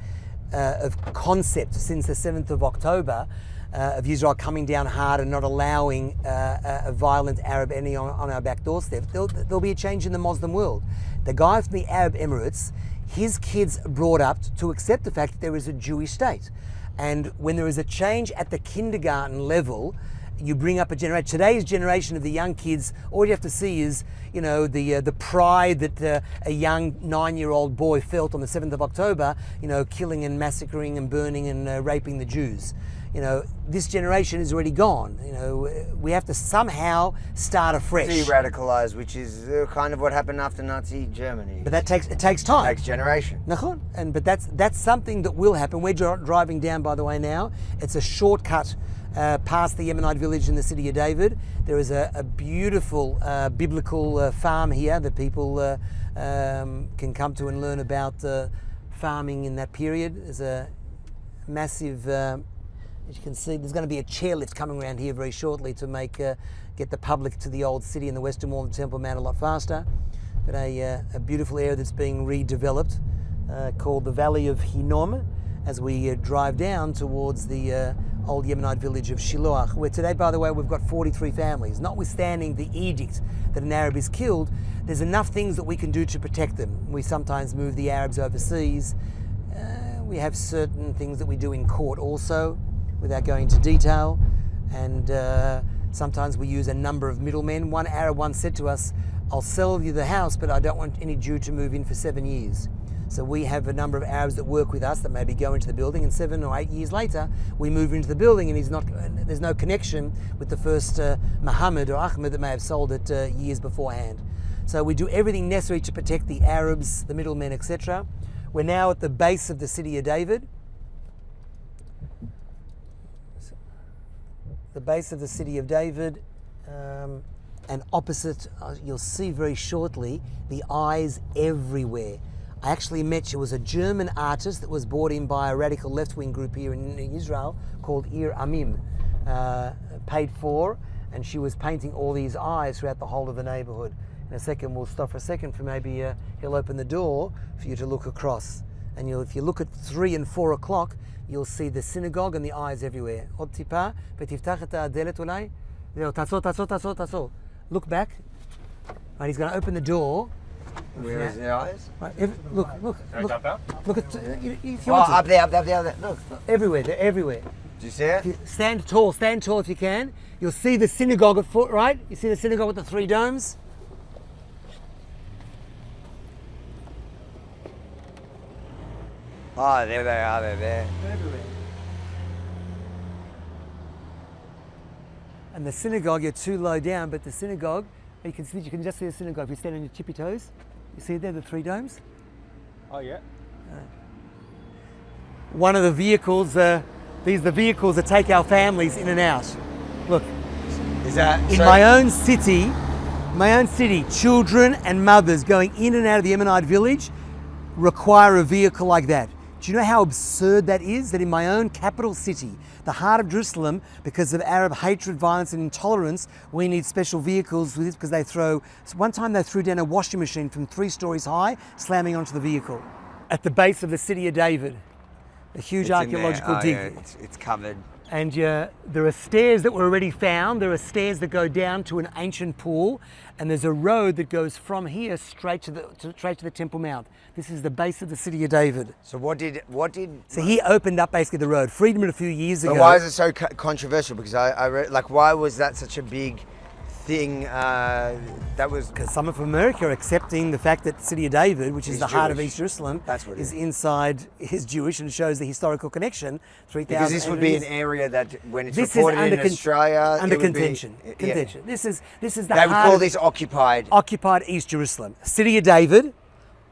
of concept since the 7th of October, of Israel coming down hard and not allowing a violent Arab enemy on our back doorstep. There'll be a change in the Muslim world. The guy from the Arab Emirates, his kids are brought up to accept the fact that there is a Jewish state. And when there is a change at the kindergarten level, you bring up a generation. Today's generation of the young kids, all you have to see is, the pride that a young 9-year-old boy felt on the 7th of October, killing and massacring and burning and raping the Jews. This generation is already gone. We have to somehow start afresh. De-radicalized, which is kind of what happened after Nazi Germany. But it takes time. Next generation. But that's something that will happen. We're driving down, by the way, now. It's a shortcut past the Yemenite village in the city of David. There is a beautiful biblical farm here that people can come to and learn about farming in that period. There's a massive, as you can see, there's going to be a chairlift coming around here very shortly to get the public to the old city in the Western Wall of the Temple Mount a lot faster. But a beautiful area that's being redeveloped called the Valley of Hinnom, as we drive down towards the old Yemenite village of Shiloach, where today, by the way, we've got 43 families. Notwithstanding the edict that an Arab is killed, there's enough things that we can do to protect them. We sometimes move the Arabs overseas. We have certain things that we do in court also, without going into detail. And sometimes we use a number of middlemen. One Arab once said to us, "I'll sell you the house, but I don't want any Jew to move in for 7 years." So we have a number of Arabs that work with us that maybe go into the building, and 7 or 8 years later, we move into the building, and there's no connection with the first Muhammad or Ahmed that may have sold it years beforehand. So we do everything necessary to protect the Arabs, the middlemen, etc. We're now at the base of the city of David. The base of the city of David, and opposite, you'll see very shortly, the eyes everywhere. I actually met, she was a German artist that was brought in by a radical left-wing group here in Israel called Ir Amim, paid for, and she was painting all these eyes throughout the whole of the neighborhood. In a second, we'll stop for a second for maybe he'll open the door for you to look across. And if you look at 3 and 4 o'clock, you'll see the synagogue and the eyes everywhere. עוד טיפה, ותפתח את הדלת אולי. זהו, תעצור. Look back. Right, he's going to open the door. Where is the eyes? Right, look at, if you Oh, want to. up there. Look. Everywhere, they're everywhere. Do you see it? Stand tall if you can. You'll see the synagogue at foot, right? You see the synagogue with the 3 domes? Oh, there they are, they're there. They're everywhere. And the synagogue, you're too low down, but the synagogue, you can just see the synagogue. If you stand on your tippy toes, You see there, the three domes? Oh yeah. One of the vehicles, these are the vehicles that take our families in and out. Look, Is that in my own city, children and mothers going in and out of the Yemenite village require a vehicle like that. Do you know how absurd that is? That in my own capital city, the heart of Jerusalem, because of Arab hatred, violence and intolerance, we need special vehicles with this because one time they threw down a washing machine from 3 stories high, slamming onto the vehicle. At the base of the city of David, a huge archaeological dig. Yeah, it's covered. And there are stairs that were already found. There are stairs that go down to an ancient pool, and there's a road that goes from here straight to the Temple Mount. This is the base of the city of David. So what did? So he opened up basically the road. Freedom a few years ago. But why is it so controversial? Because I read, like, why was that such a big thing? That was because someone from America are accepting the fact that the city of David, which is the heart of Jewish. East Jerusalem, That's what it is is. inside is Jewish and shows the historical connection. 3,000 because this would be an area that when it's This is reported under in Australia, under it would be- contention. yeah. Contention. This is the They would heart call of this occupied. occupied East Jerusalem. City of David,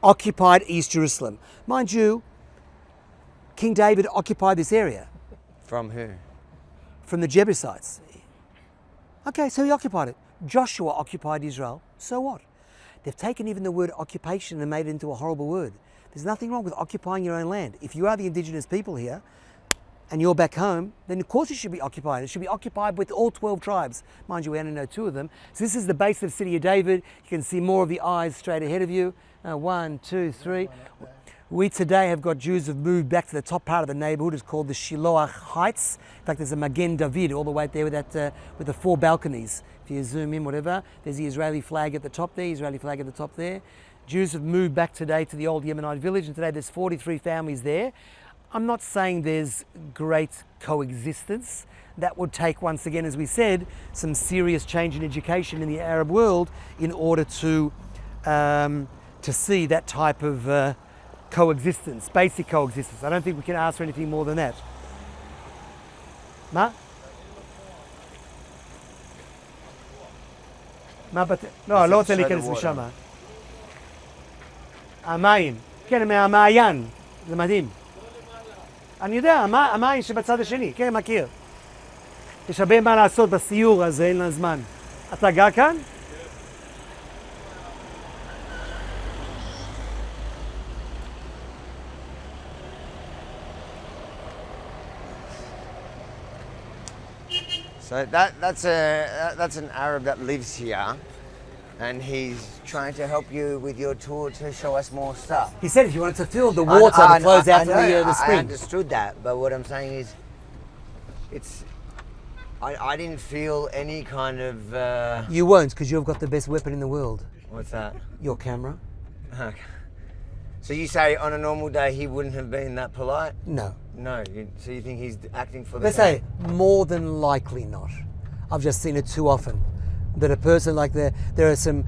occupied East Jerusalem. Mind you, King David occupied this area From who? from the Jebusites. Okay, so he occupied it. Joshua occupied Israel. So what? They've taken even the word occupation and made it into a horrible word. There's nothing wrong with occupying your own land. If you are the indigenous people here and you're back home, then of course it should be occupied. It should be occupied with all 12 tribes. Mind you, we only know 2 of them. So this is the base of the city of David. You can see more of the eyes straight ahead of you. 1, 2, 3. We today have got Jews who've moved back to the top part of the neighborhood. It's called the Shiloach Heights. In fact, there's a Magen David all the way there with the 4 balconies. If you zoom in, whatever, there's the Israeli flag at the top there, Israeli flag at the top there. Jews have moved back today to the old Yemenite village, and today there's 43 families there. I'm not saying there's great coexistence. That would take, once again, as we said, some serious change in education in the Arab world in order to see that type of coexistence, basic coexistence. I don't think we can ask for anything more than that. Ma? לא, לא רוצה להיכנס משם. המים, כן, מהמעיין, זה מדהים. אני יודע, המים שבצד השני, כן, מכיר. יש הרבה מה לעשות בסיור הזה, אין לנו זמן. אתה גר כאן? So that's an Arab that lives here, and he's trying to help you with your tour to show us more stuff. He said if you wanted to feel the water that flows out from the I spring. understood that, but what I'm saying is, I didn't feel any kind of. You won't, because you've got the best weapon in the world. What's that? Your camera. Okay. So you say on a normal day he wouldn't have been that polite? No. No. So you think he's acting for the Let's say more than likely not. I've just seen it too often that a person like there are some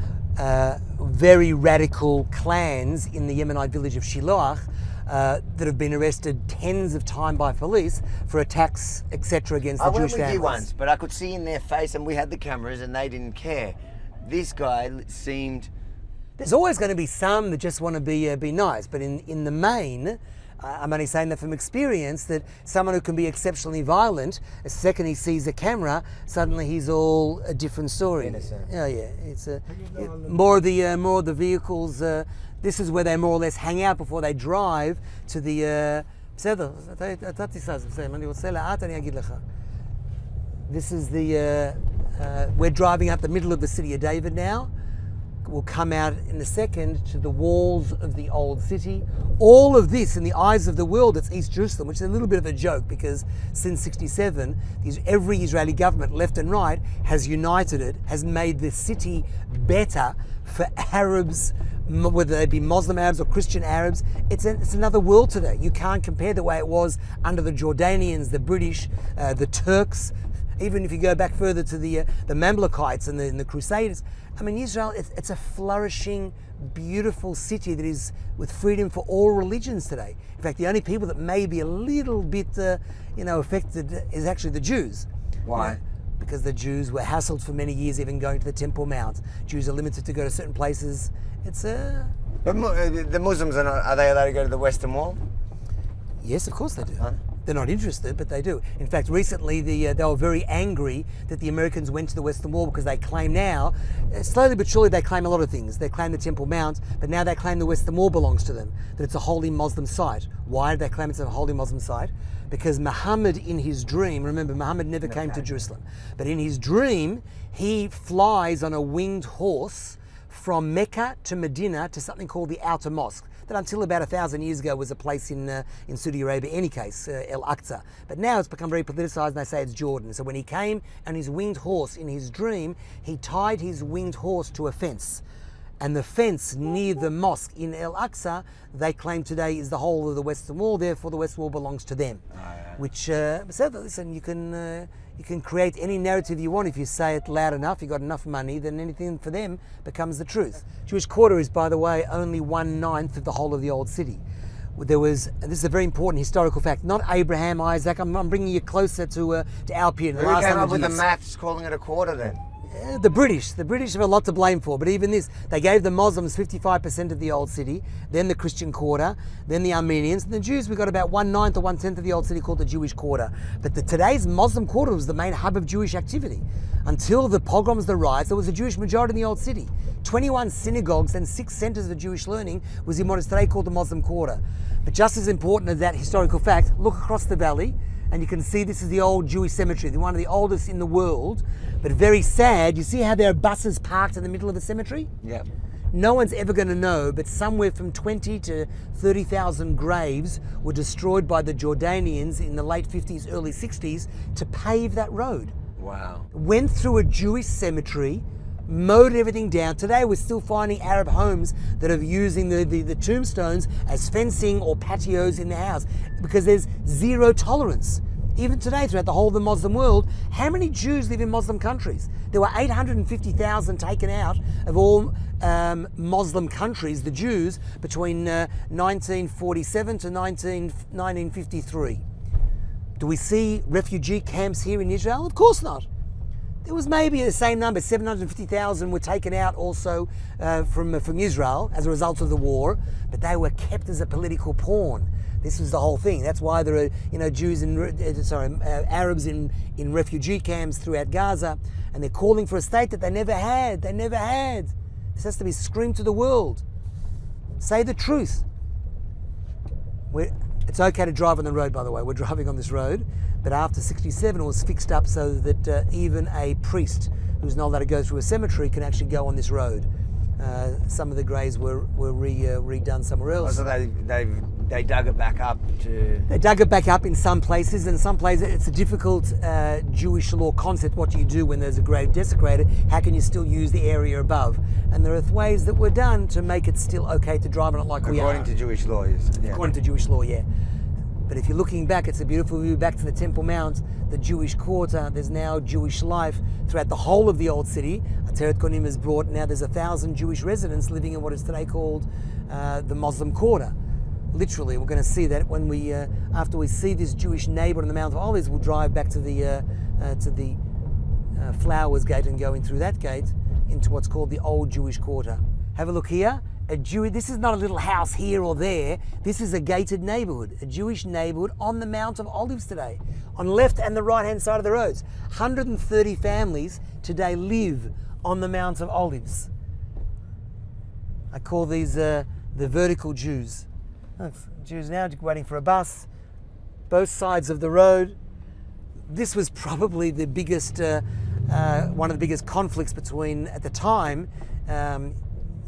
very radical clans in the Yemenite village of Shiloach that have been arrested tens of times by police for attacks, etc., against the I went Jewish with families. you once, but I could see in their face, and we had the cameras, and they didn't care. This guy seemed. There's always going to be some that just want to be nice, but in the main, I'm only saying that from experience, that someone who can be exceptionally violent, the second he sees a camera, suddenly he's all a different story. Innocent. Yeah, it's more of the vehicles. This is where they more or less hang out before they drive to the. בסדר, אתה תיסע, אני רוצה לאט, אני אגיד לך. This is the. We're driving up the middle of the city of David now. We'll come out in a second to the walls of the old city. All of this, in the eyes of the world, it's East Jerusalem, which is a little bit of a joke because since '67, every Israeli government, left and right, has united it, has made the city better for Arabs, whether they be Muslim Arabs or Christian Arabs. It's another world today. You can't compare the way it was under the Jordanians, the British, the Turks. Even if you go back further to the Mamlukites and the Crusaders, I mean, Israel, it's a flourishing, beautiful city that is with freedom for all religions today. In fact, the only people that may be a little bit, affected is actually the Jews. Why? Because the Jews were hassled for many years, even going to the Temple Mount. Jews are limited to go to certain places. It's But the Muslims are they allowed to go to the Western Wall? Yes, of course they do. Huh? They're not interested, but they do. In fact, recently they were very angry that the Americans went to the Western Wall because they claim now, slowly but surely, they claim a lot of things. They claim the Temple Mount, but now they claim the Western Wall belongs to them, that it's a holy Muslim site. Why do they claim it's a holy Muslim site? Because Muhammad, in his dream, remember, Muhammad never came to Jerusalem, but in his dream, he flies on a winged horse from Mecca to Medina to something called the Outer Mosque, that until about 1,000 years ago was a place in Saudi Arabia, any case, El Aqsa. But now it's become very politicized and they say it's Jordan. So when he came on his winged horse in his dream, he tied his winged horse to a fence. And the fence near the mosque in El Aqsa, they claim today is the whole of the Western Wall, therefore the Western Wall belongs to them. Oh, yeah. Which, so listen, you can create any narrative you want if you say it loud enough, you've got enough money, then anything for them becomes the truth. Jewish quarter is, by the way, only 1/9 of the whole of the old city. There was, and this is a very important historical fact, not Abraham, Isaac, I'm bringing you closer to our period. Who came up with the maths calling it a quarter then? The British have a lot to blame for, but even this, they gave the Muslims 55% of the old city, then the Christian quarter, then the Armenians, and the Jews, we got about 1/9 or 1/10 of the old city called the Jewish quarter. But today's Muslim quarter was the main hub of Jewish activity. Until the pogroms, the riots, there was a Jewish majority in the old city. 21 synagogues and 6 centers for Jewish learning was in what is today called the Muslim quarter. But just as important as that historical fact, look across the valley, and you can see this is the old Jewish cemetery, one of the oldest in the world, but very sad. You see how there are buses parked in the middle of the cemetery? Yeah. No one's ever going to know, but somewhere from 20 to 30,000 graves were destroyed by the Jordanians in the late 50s, early 60s to pave that road. Wow. Went through a Jewish cemetery, mowed everything down. Today we're still finding Arab homes that are using the tombstones as fencing or patios in the house because there's zero tolerance. Even today throughout the whole of the Muslim world, how many Jews live in Muslim countries? There were 850,000 taken out of all Muslim countries, the Jews, between 1947 to 1953. Do we see refugee camps here in Israel? Of course not. There was maybe the same number, 750,000 were taken out also from Israel as a result of the war, but they were kept as a political pawn. This was the whole thing. That's why there are, Jews Arabs in refugee camps throughout Gaza, and they're calling for a state that they never had. They never had. This has to be screamed to the world. Say the truth. It's okay to drive on the road, by the way. We're driving on this road, but after 67 it was fixed up so that even a priest who's not allowed to go through a cemetery can actually go on this road. Some of the graves were redone somewhere else. Oh, so they dug it back up to... They dug it back up in some places, and some places it's a difficult Jewish law concept. What do you do when there's a grave desecrated? How can you still use the area above? And there are ways that were done to make it still okay to drive on it like we are. According to Jewish law, yes. Yeah. According to Jewish law, yeah. But if you're looking back, it's a beautiful view back to the Temple Mount, the Jewish quarter. There's now Jewish life throughout the whole of the old city. Ateret Konim has brought, now there's 1,000 Jewish residents living in what is today called the Muslim quarter. Literally, we're going to see that when we, after we see this Jewish neighborhood on the Mount of Olives, we'll drive back to the Flowers Gate and go in through that gate into what's called the Old Jewish Quarter. Have a look here. This is not a little house here or there. This is a gated neighborhood, a Jewish neighborhood on the Mount of Olives today, on the left and the right-hand side of the roads. 130 families today live on the Mount of Olives. I call these the vertical Jews. Jews now waiting for a bus, both sides of the road. This was probably the biggest, one of the biggest conflicts between, at the time,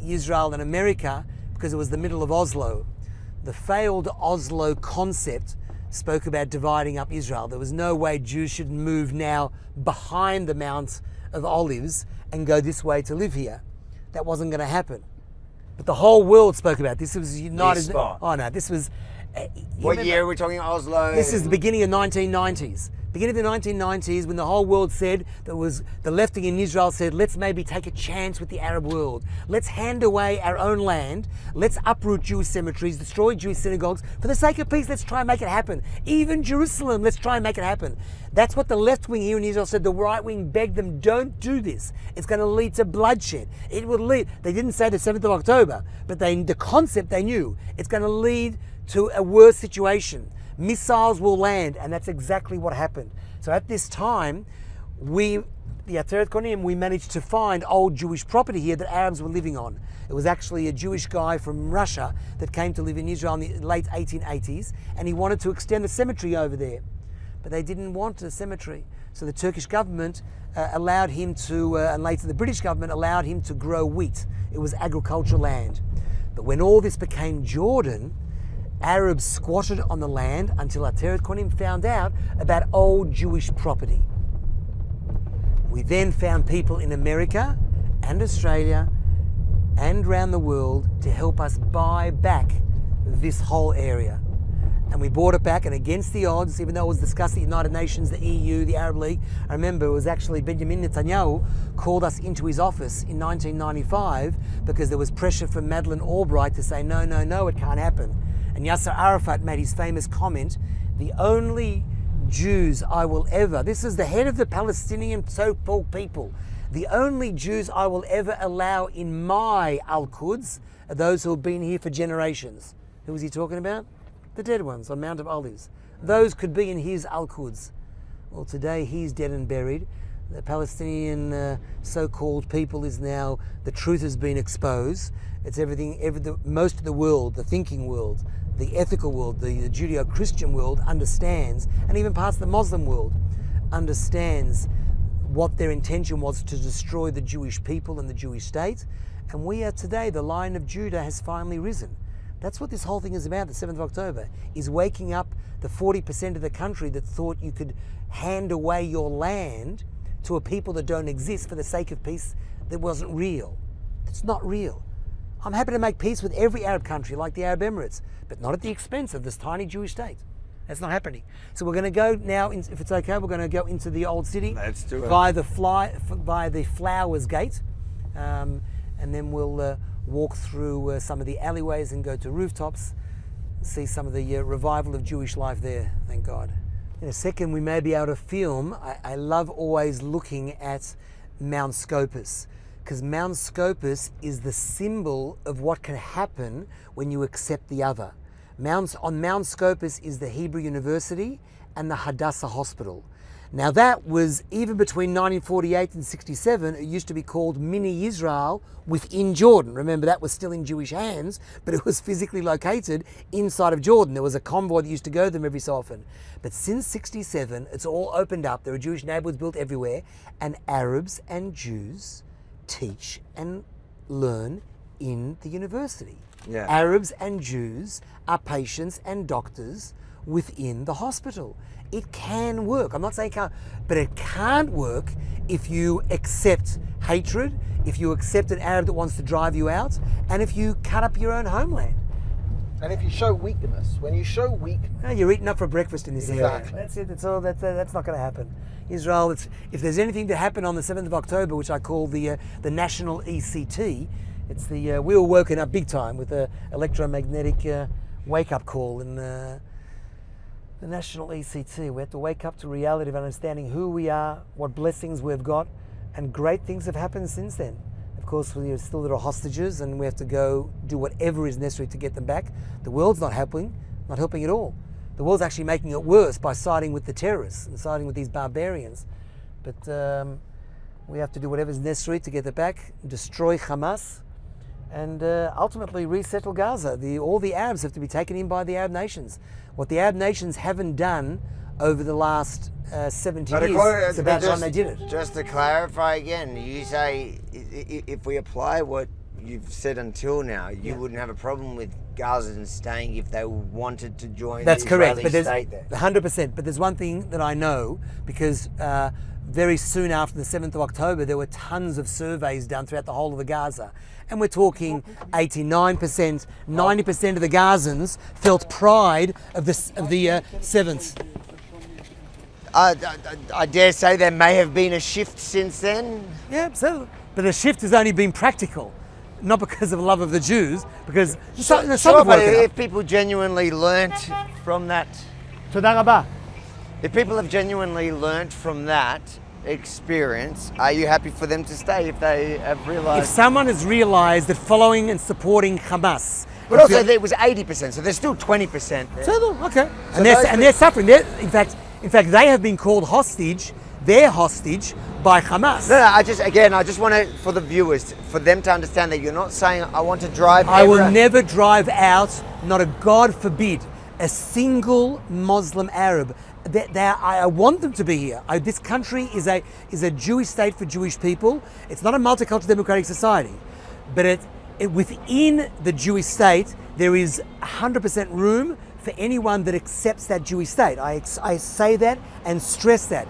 Israel and America, because it was the middle of Oslo. The failed Oslo concept spoke about dividing up Israel. There was no way Jews should move now behind the Mount of Olives and go this way to live here. That wasn't going to happen. But the whole world spoke about this. It was united. Oh no, this was... What year are we talking, Oslo? This is the beginning of 1990s. Beginning of the 1990s, when the whole world said, that was the left wing in Israel said, let's maybe take a chance with the Arab world. Let's hand away our own land. Let's uproot Jewish cemeteries, destroy Jewish synagogues. For the sake of peace, let's try and make it happen. Even Jerusalem, let's try and make it happen. That's what the left wing here in Israel said. The right wing begged them, don't do this. It's going to lead to bloodshed. It would lead, they didn't say the 7th of October, but the concept they knew, it's going to lead to a worse situation. Missiles will land, and that's exactly what happened. So at this time, the Ateret Konim, we managed to find old Jewish property here that Arabs were living on. It was actually a Jewish guy from Russia that came to live in Israel in the late 1880s, and he wanted to extend the cemetery over there. But they didn't want a cemetery. So the Turkish government allowed him to, and later the British government allowed him to grow wheat. It was agricultural land. But when all this became Jordan, Arabs squatted on the land until Ateret Konim found out about old Jewish property. We then found people in America and Australia and around the world to help us buy back this whole area. And we bought it back, and against the odds, even though it was discussed at the United Nations, the EU, the Arab League, I remember it was actually Benjamin Netanyahu called us into his office in 1995 because there was pressure from Madeleine Albright to say, no, no, no, it can't happen. And Yasser Arafat made his famous comment, the only Jews I will ever, this is the head of the Palestinian so-called people, the only Jews I will ever allow in my Al-Quds are those who have been here for generations. Who was he talking about? The dead ones on Mount of Olives. Those could be in his Al-Quds. Well, today he's dead and buried. The Palestinian so-called people is now, the truth has been exposed. It's everything, most of the world, the thinking world, the ethical world, the Judeo-Christian world understands, and even parts of the Muslim world understands what their intention was to destroy the Jewish people and the Jewish state. And we are today, the Lion of Judah has finally risen. That's what this whole thing is about, the 7th of October, is waking up the 40% of the country that thought you could hand away your land to a people that don't exist for the sake of peace that wasn't real. It's not real. I'm happy to make peace with every Arab country like the Arab Emirates, but not at the expense of this tiny Jewish state. That's not happening. So we're going to go now, if it's okay, we're going to go into the old city. Let's do it. Via the Flowers Gate, and then we'll walk through some of the alleyways and go to rooftops, see some of the revival of Jewish life there, thank God. In a second, we may be able to film. I love always looking at Mount Scopus, because Mount Scopus is the symbol of what can happen when you accept the other. On Mount Scopus is the Hebrew University and the Hadassah Hospital. Now that was, even between 1948 and 67, it used to be called Mini Israel within Jordan. Remember, that was still in Jewish hands, but it was physically located inside of Jordan. There was a convoy that used to go there every so often. But since 67, it's all opened up. There are Jewish neighborhoods built everywhere, and Arabs and Jews teach and learn in the university. Yeah. Arabs and Jews are patients and doctors within the hospital. It can work. I'm not saying it can't, but it can't work if you accept hatred, if you accept an Arab that wants to drive you out, and if you cut up your own homeland. And if you show weakness, when you show weakness, You're eating up for breakfast in this Exactly. area. That's it. That's all. That's not going to happen. Israel. If there's anything to happen on the 7th of October, which I call the national ECT, it's the we were woken up big time with the electromagnetic wake-up call in the national ECT. We have to wake up to reality of understanding who we are, what blessings we've got, and great things have happened since then. Of course, we are still little hostages, and we have to go do whatever is necessary to get them back. The world's not helping at all. The world's actually making it worse by siding with the terrorists and siding with these barbarians. But we have to do whatever is necessary to get them back, destroy Hamas, and ultimately resettle Gaza. All the Arabs have to be taken in by the Arab nations. What the Arab nations haven't done over the last 70 years, it's about time they did it. Just to clarify again, you say if we apply what you've said until now, you wouldn't have a problem with Gazans staying if they wanted to join That's the correct, Israeli but there's state there. 100%. But there's one thing that I know, because very soon after the 7th of October, there were tons of surveys done throughout the whole of the Gaza. And we're talking 89%, 90% of the Gazans felt pride of the 7th. I dare say there may have been a shift since then. Yeah, absolutely. But the shift has only been practical, not because of love of the Jews, because some Sure, have but woken up. if people genuinely learnt from that, תודה רבה. if people have genuinely learnt from that experience, are you happy for them to stay if they have If realised? someone has realised that following and supporting Hamas, But also there was 80%, so there's still 20% there. okay, So and they're suffering. In fact, they have been called hostage. They're hostage by Hamas. No, I just want to, for the viewers, for them to understand that you're not saying I want to drive. I will never drive out, not a God forbid, a single Muslim Arab. I want them to be here. This country is a Jewish state for Jewish people. It's not a multicultural democratic society, but within the Jewish state there is 100% room for anyone that accepts that Jewish state. I say that and stress that.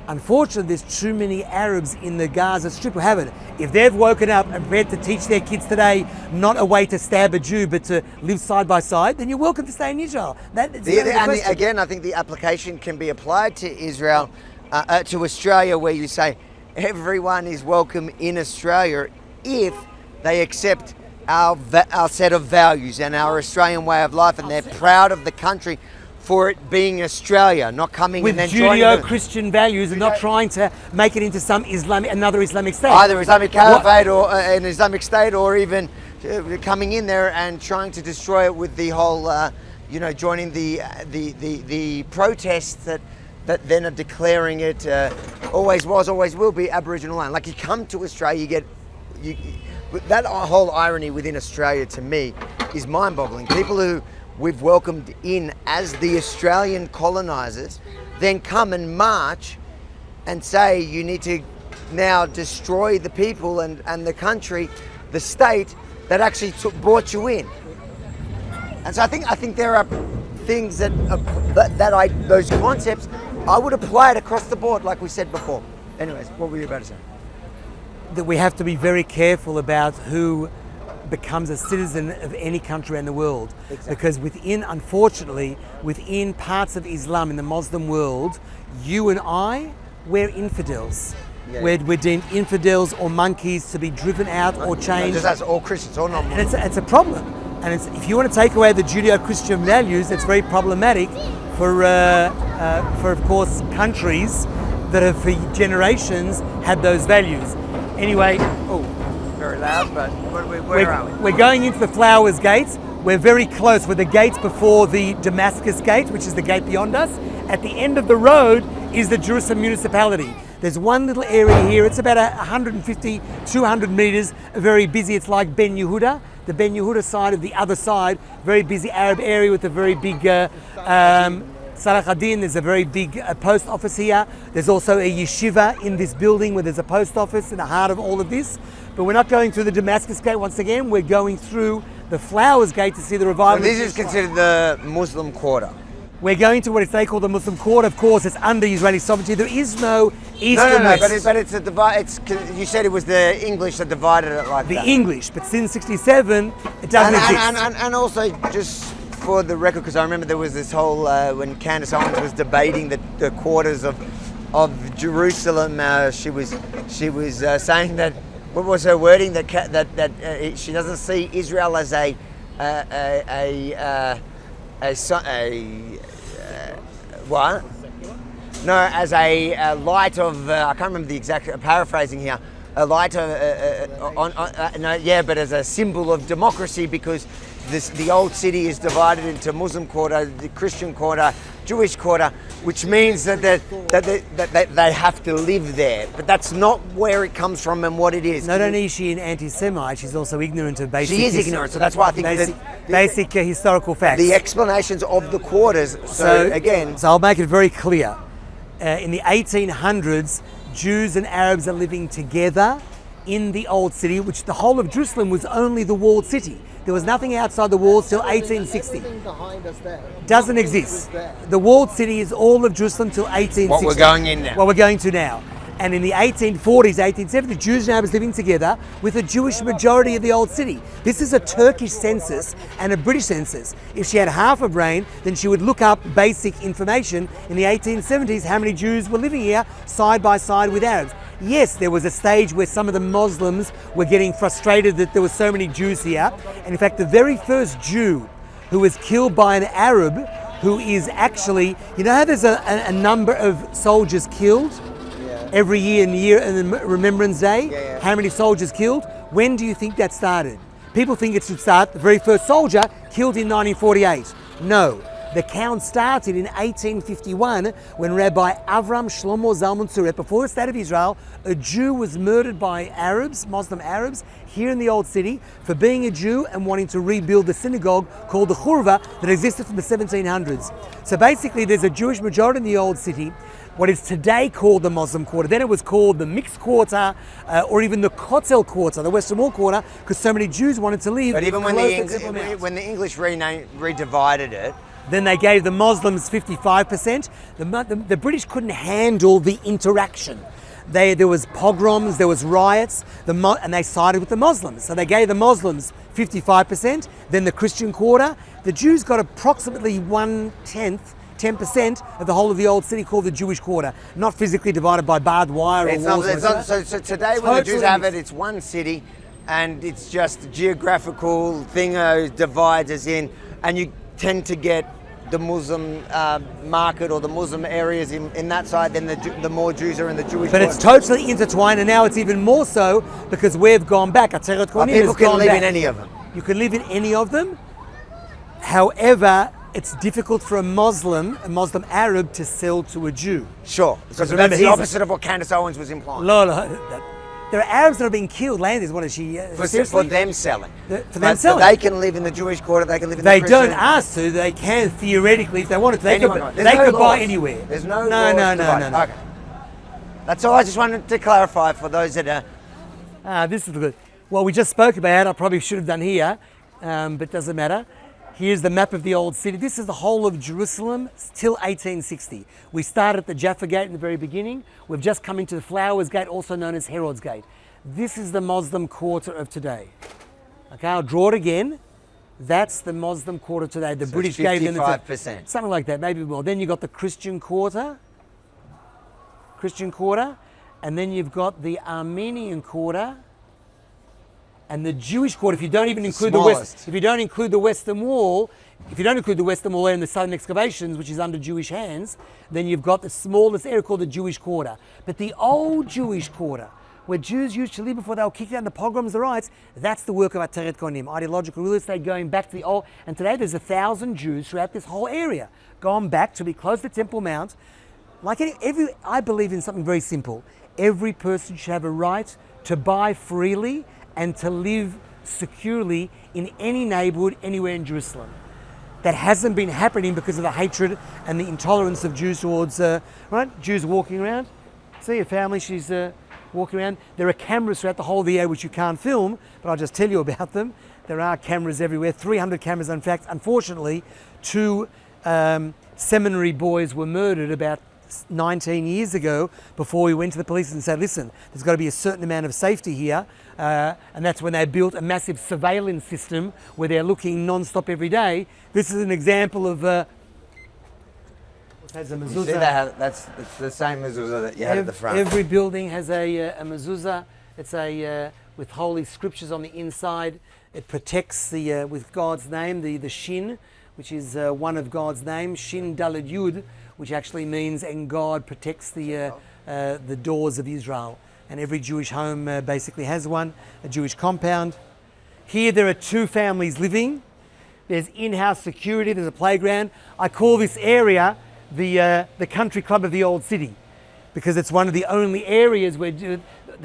Unfortunately, there's too many Arabs in the Gaza Strip who haven't. If they've woken up and prepared to teach their kids today not a way to stab a Jew but to live side by side, then you're welcome to stay in Israel. Again, I think the application can be applied to Israel, to Australia, where you say everyone is welcome in Australia if they accept our set of values and our Australian way of life, and they're proud of the country for it being Australia, not coming with and then joining Judeo-Christian values and not trying to make it into some another Islamic state. either Islamic Caliphate or an Islamic State, or even coming in there and trying to destroy it with the whole, joining the protests that then are declaring it always was, always will be Aboriginal land. Like, you come to Australia, that whole irony within Australia to me is mind-boggling. People who we've welcomed in as the Australian colonisers then come and march and say you need to now destroy the people and the country, the state that actually brought you in. And so I think there are things those concepts, I would apply it across the board, like we said before. Anyways, what were you about to say? That we have to be very careful about who becomes a citizen of any country in the world. Exactly. Because unfortunately, within parts of Islam in the Muslim world, you and I, we're infidels. Yeah. We're deemed infidels or monkeys to be driven out or changed. Just that's all Christians, all non-Muslims. And it's a problem. And if you want to take away the Judeo-Christian values, it's very problematic for of course, countries that have for generations had those values. Anyway, Very loud, but where are we? we're going into the Flowers Gate. We're very close. We're the gates before the Damascus Gate, which is the gate beyond us. At the end of the road is the Jerusalem municipality. There's one little area here. It's about 150, 200 meters, very busy. It's like Ben Yehuda. The Ben Yehuda side of the other side, very busy Arab area with a very big Salah Adin. There's a very big post office here. There's also a yeshiva in this building where there's a post office in the heart of all of this. But we're not going through the Damascus Gate once again. We're going through the Flowers Gate to see the revival. So this is considered the Muslim Quarter. We're going to what they call the Muslim Quarter. Of course, it's under Israeli sovereignty. There is no east and west. But it's a divide. You said it was the English that divided it like that. The English, but since '67, it doesn't exist. And also, just for the record, because I remember there was this whole when Candace Owens was debating the quarters of Jerusalem. She was saying that, what was her wording, that she doesn't see Israel as a what? No, as a light of I can't remember the exact paraphrasing here. A light of but as a symbol of democracy, because the old city is divided into Muslim quarter, the Christian quarter, Jewish quarter, which means that they have to live there. But that's not where it comes from and what it is. Not only is she an anti-Semite, she's also ignorant of basic. She is ignorant, so that's why I think basic historical facts. The explanations of the quarters. So I'll make it very clear. In the 1800s, Jews and Arabs are living together in the old city, which the whole of Jerusalem was only the walled city. There was nothing outside the walls till 1860. Behind us there. Doesn't exist. The walled city is all of Jerusalem till 1860. What we're going in now. What we're going to now. And in the 1840s, 1870s, Jews and Arabs living together with a Jewish majority of the old city. This is a Turkish census and a British census. If she had half a brain, then she would look up basic information in the 1870s, how many Jews were living here side by side with Arabs. Yes, there was a stage where some of the Muslims were getting frustrated that there were so many Jews here. And in fact, the very first Jew who was killed by an Arab, who is actually, you know how there's a number of soldiers killed every year in the Remembrance Day? How many soldiers killed? When do you think that started? People think it should start the very first soldier killed in 1948. No, the count started in 1851 when Rabbi Avram Shlomo Zalman Tzurek, before the State of Israel, a Jew was murdered by Arabs, Muslim Arabs, here in the Old City for being a Jew and wanting to rebuild the synagogue called the Churva that existed from the 1700s. So basically there's a Jewish majority in the Old City, what is today called the Muslim Quarter. Then it was called the Mixed Quarter or even the Kotel Quarter, the Western Wall Quarter, because so many Jews wanted to live. But even when the English redivided it, then they gave the Muslims 55%. The British couldn't handle the interaction. There was pogroms, there was riots, and they sided with the Muslims. So they gave the Muslims 55%, then the Christian quarter. The Jews got approximately 10% of the whole of the Old City, called the Jewish quarter, not physically divided by barbed wire or walls. So today when the Jews have it, it's one city, and it's just a geographical thing divides us in, and you tend to get the Muslim market or the Muslim areas in that side, then the more Jews are in the Jewish. But it's totally intertwined, and now it's even more so because we've gone back. People can live in any of them. You can live in any of them. However, it's difficult for a Muslim Arab to sell to a Jew. Sure, because that's the opposite of what Candace Owens was implying. There are Arabs that are being killed. Landis, what is she? For them selling. For them selling. They can live in the Jewish quarter. They can live in the Christian. They don't ask to. They can theoretically, if they wanted to. They could buy anywhere. There's no. No. Okay. That's all. I just wanted to clarify for those that are. This is good. Well, we just spoke about it. I probably should have done here, but it doesn't matter. Here's the map of the Old City. This is the whole of Jerusalem till 1860. We started at the Jaffa Gate in the very beginning. We've just come into the Flowers Gate, also known as Herod's Gate. This is the Muslim quarter of today. Okay, I'll draw it again. That's the Muslim quarter today. The British gave them 55%. Something like that, maybe more. Then you've got the Christian quarter, and then you've got the Armenian quarter, and the Jewish quarter. If you don't even include if you don't include the Western Wall, in the southern excavations, which is under Jewish hands, then you've got the smallest area called the Jewish quarter. But the old Jewish quarter, where Jews used to live before they were kicked out in the pogroms, the riots, that's the work of Ateret Kohanim, ideological real estate going back to the old. And today there's 1,000 Jews throughout this whole area, gone back to be close to Temple Mount. I believe in something very simple. Every person should have a right to buy freely and to live securely in any neighborhood anywhere in Jerusalem. That hasn't been happening because of the hatred and the intolerance of Jews towards, Jews walking around. See a family, she's walking around. There are cameras throughout the whole of the area which you can't film, but I'll just tell you about them. There are cameras everywhere, 300 cameras. In fact, unfortunately, 2 seminary boys were murdered about 19 years ago before we went to the police and said, listen, there's got to be a certain amount of safety here. And that's when they built a massive surveillance system where they're looking non-stop every day. This is an example of has a mezuzah. You see that? It's the same mezuzah that you had at the front. Every building has a mezuzah. It's with holy scriptures on the inside. It protects with God's name, the shin, which is one of God's names, Shin Daled Yud, which actually means, and God protects the doors of Israel. And every Jewish home basically has one, a Jewish compound. Here there are 2 families living. There's in-house security, there's a playground. I call this area the country club of the Old City because it's one of the only areas where the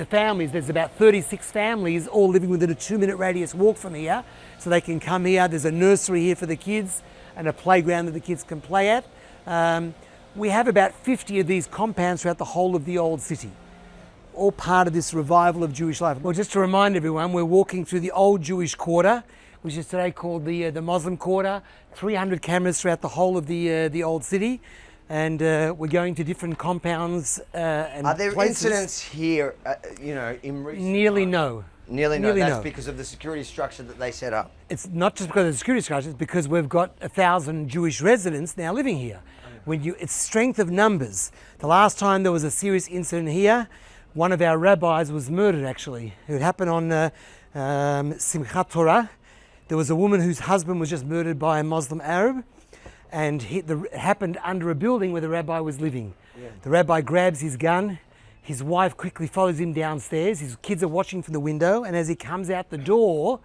families, there's about 36 families all living within a 2-minute radius walk from here. So they can come here. There's a nursery here for the kids and a playground that the kids can play at. We have about 50 of these compounds throughout the whole of the Old City, all part of this revival of Jewish life. Well, just to remind everyone, we're walking through the old Jewish quarter, which is today called the Muslim quarter. 300 cameras throughout the whole of the Old City. and we're going to different compounds and Are there places. incidents here, in recent Nearly times? no. Nearly no. Nearly That's no. because of the security structure that they set up. It's not just because of the security structure, it's because we've got 1,000 Jewish residents now living here. It's strength of numbers. The last time there was a serious incident here, one of our rabbis was murdered actually. It happened on Simchat Torah. There was a woman whose husband was just murdered by a Muslim Arab, and it happened under a building where the rabbi was living. Yeah. The rabbi grabs his gun, his wife quickly follows him downstairs, his kids are watching from the window, and as he comes out the door,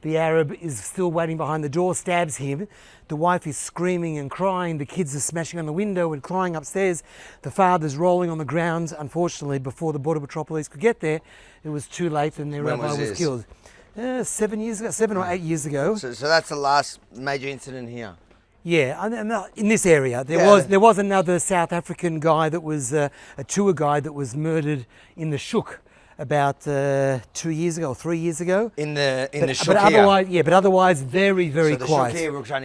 the Arab is still waiting behind the door, stabs him. The wife is screaming and crying, the kids are smashing on the window and crying upstairs. The father's rolling on the ground. Unfortunately, before the Border Patrol police could get there, it was too late and the rabbi was killed. 7 years ago, 7 or 8 years ago. So that's the last major incident here. Yeah, in this area. There was another South African guy that was a tour guide that was murdered in the Shuk about 2 years ago or 3 years ago. In the Shuk but otherwise very, very quiet. So the Shuk here, Rukshan,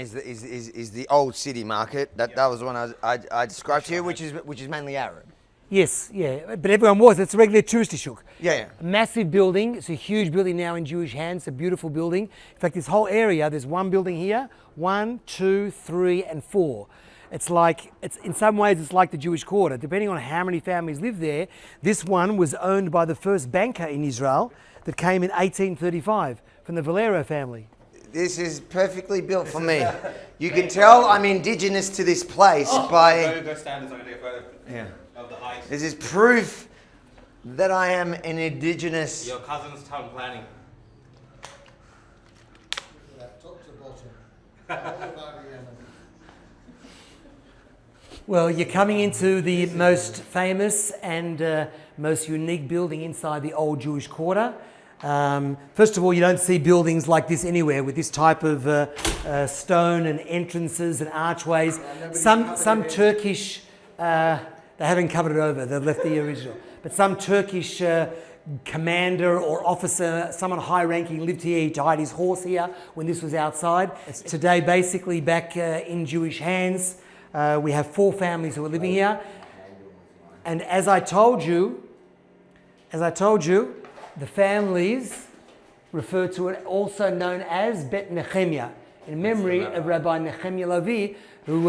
is the old city market. That was the one I described to you, which is mainly Arab. Yes, yeah, but everyone was. It's a regular touristy shuk. Yeah. A massive building. It's a huge building now in Jewish hands. It's a beautiful building. In fact, this whole area, there's one building here, 1, 2, 3, and 4. It's in some ways, it's like the Jewish Quarter. Depending on how many families live there, this one was owned by the first banker in Israel that came in 1835 from the Valero family. This is perfectly built for me. You can tell I'm indigenous to this place by... Go stand is only a photo. Yeah. Of the height. This is proof that I am an indigenous... Your cousin's town planning. Top to bottom. All about the Yemen. Well, you're coming into the most famous and most unique building inside the old Jewish Quarter. First of all, you don't see buildings like this anywhere with this type of stone and entrances and archways. Some Turkish... they haven't covered it over, they've left the original. But some Turkish commander or officer, someone high-ranking lived here, he tied his horse here when this was outside. It's today basically back in Jewish hands. We have 4 families who are living here. And as I told you, the families refer to it also known as Bet Nehemiah, in memory of Rabbi Nehemiah Levi, who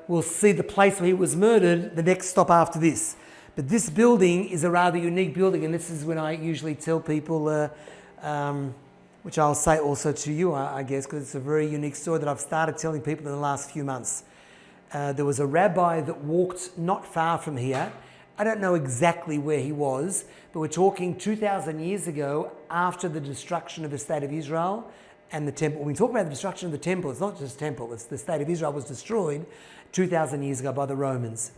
will see the place where he was murdered the next stop after this. But this building is a rather unique building, and this is when I usually tell people, which I'll say also to you, I guess, because it's a very unique story that I've started telling people in the last few months. There was a rabbi that walked not far from here. I don't know exactly where he was, but we're talking 2,000 years ago after the destruction of the State of Israel and the temple. When we talk about the destruction of the temple, it's not just temple, it's the State of Israel was destroyed 2,000 years ago by the Romans.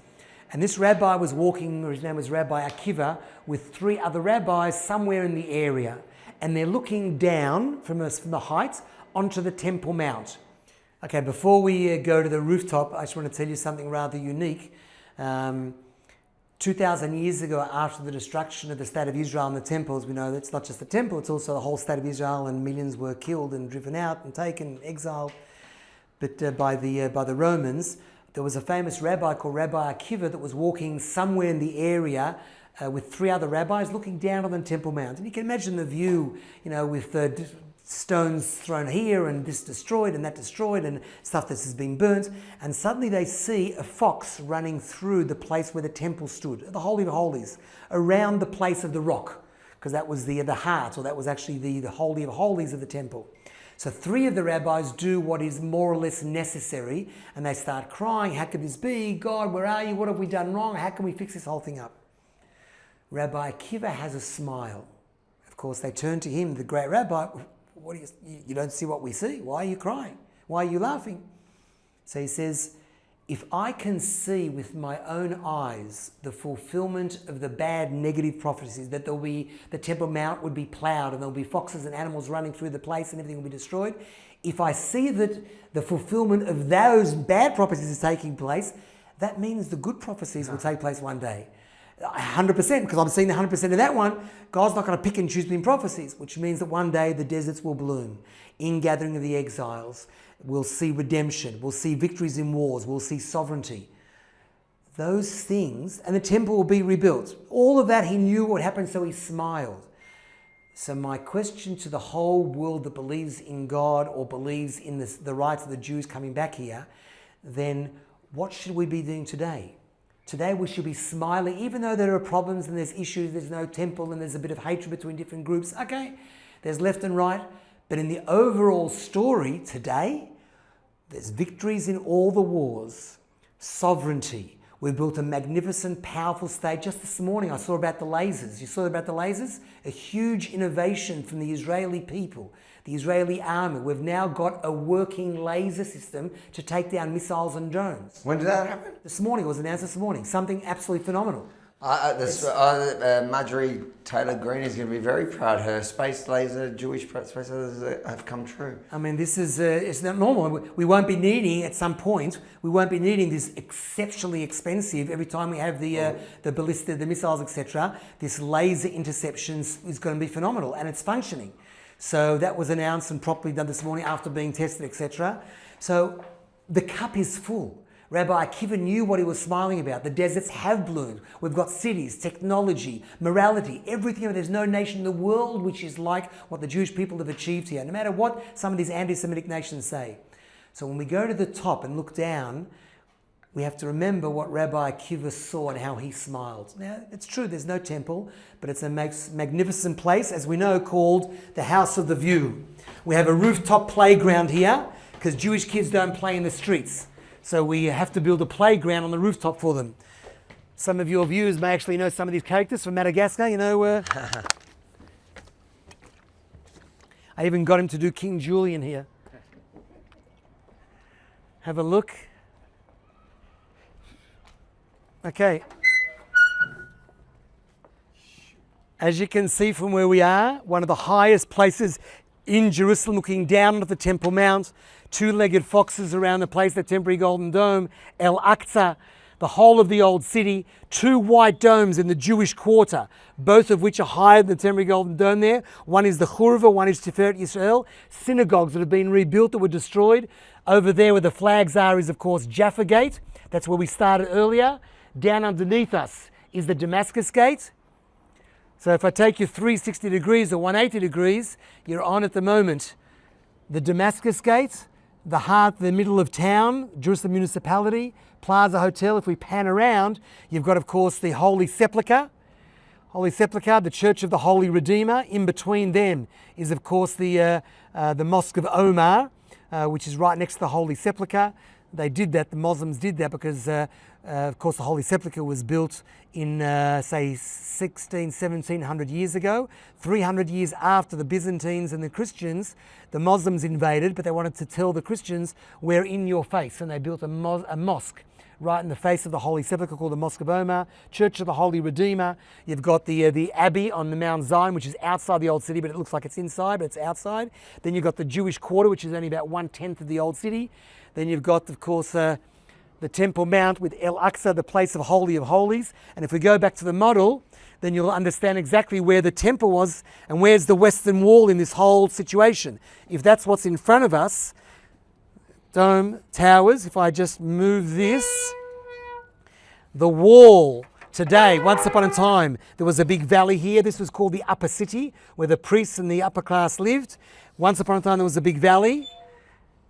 And this rabbi was walking, his name was Rabbi Akiva, with 3 other rabbis somewhere in the area. And they're looking down from the height onto the Temple Mount. Okay, before we go to the rooftop, I just want to tell you something rather unique. 2,000 years ago, after the destruction of the State of Israel and the temples, we know that it's not just the temple, it's also the whole State of Israel, and millions were killed and driven out and taken, exiled. But by the Romans, there was a famous rabbi called Rabbi Akiva that was walking somewhere in the area with 3 other rabbis looking down on the Temple Mount. And you can imagine the view, with stones thrown here and this destroyed and that destroyed and stuff that has been burnt. And suddenly they see a fox running through the place where the temple stood, the Holy of Holies, around the place of the rock, because that was the heart, or that was actually the Holy of Holies of the temple. So 3 of the rabbis do what is more or less necessary, and they start crying, how could this be? God, where are you? What have we done wrong? How can we fix this whole thing up? Rabbi Akiva has a smile. Of course, they turn to him, the great rabbi, what do you don't see what we see? Why are you crying? Why are you laughing? So he says, if I can see with my own eyes the fulfillment of the bad negative prophecies, that the Temple Mount would be plowed and there'll be foxes and animals running through the place and everything will be destroyed. If I see that the fulfillment of those bad prophecies is taking place, that means the good prophecies will take place one day. 100%, because I'm seeing 100% of that one. God's not going to pick and choose between prophecies, which means that one day the deserts will bloom. Ingathering of the exiles. We'll see redemption. We'll see victories in wars. We'll see sovereignty. those things, and the temple will be rebuilt. All of that he knew would happen, so he smiled. So my question to the whole world that believes in God or believes in the rights of the Jews coming back here, then what should we be doing today? Today we should be smiling, even though there are problems and there's issues, there's no temple and there's a bit of hatred between different groups. Okay, there's left and right. But in the overall story today, there's victories in all the wars, sovereignty. We built a magnificent, powerful state. Just this morning I saw about the lasers. You saw about the lasers? A huge innovation from the Israeli people, the Israeli army. We've now got a working laser system to take down missiles and drones. When did that happen? This morning, it was announced this morning. Something absolutely phenomenal. Marjorie Taylor Greene is going to be very proud. Her space laser, Jewish space lasers have come true. I mean, this is, it's not normal. We won't be needing, at some point, we won't be needing this exceptionally expensive, every time we have the ballistic, the missiles, etc. This laser interception is going to be phenomenal, and it's functioning. So that was announced and properly done this morning after being tested, etc. So the cup is full. Rabbi Akiva knew what he was smiling about. The deserts have bloomed. We've got cities, technology, morality, everything. There's no nation in the world which is like what the Jewish people have achieved here, no matter what some of these anti-Semitic nations say. So when we go to the top and look down, we have to remember what Rabbi Akiva saw and how he smiled. Now, it's true, there's no temple, but it's a magnificent place, as we know, called the House of the View. We have a rooftop playground here, because Jewish kids don't play in the streets. So we have to build a playground on the rooftop for them. Some of your viewers may actually know some of these characters from Madagascar. You know, I even got him to do King Julian here. Have a look. Okay. As you can see from where we are, one of the highest places in Jerusalem, looking down onto the Temple Mount, two-legged foxes around the place, the temporary Golden Dome, El Aqsa, the whole of the old city, two white domes in the Jewish quarter, both of which are higher than the temporary Golden Dome there. One is the Churva, one is Tiferet Yisrael, synagogues that have been rebuilt that were destroyed. Over there where the flags are is, of course, Jaffa Gate. That's where we started earlier. Down underneath us is the Damascus Gate. So if I take you 360 degrees or 180 degrees, you're on at the moment the Damascus Gate, the heart, the middle of town, Jerusalem Municipality, Plaza Hotel. If we pan around, you've got, of course, the Holy Sepulchre. Holy Sepulchre, the Church of the Holy Redeemer. In between them is, of course, the Mosque of Omar, which is right next to the Holy Sepulchre. They did that, the Muslims did that because, of course, the Holy Sepulchre was built in, say, 1700 years ago. 300 years after the Byzantines and the Christians, the Muslims invaded, but they wanted to tell the Christians, we're in your face. And they built a mosque right in the face of the Holy Sepulchre called the Mosque of Omar, Church of the Holy Redeemer. You've got the Abbey on the Mount Zion, which is outside the old city, but it looks like it's inside, but it's outside. Then you've got the Jewish quarter, which is only about 1/10 of the old city. Then you've got, of course, the Temple Mount with El Aqsa, the place of Holy of Holies. And if we go back to the model, then you'll understand exactly where the temple was and where's the Western Wall in this whole situation. If that's what's in front of us, dome, towers, if I just move this, the wall today, once upon a time, there was a big valley here. This was called the Upper City, where the priests and the upper class lived. Once upon a time, there was a big valley.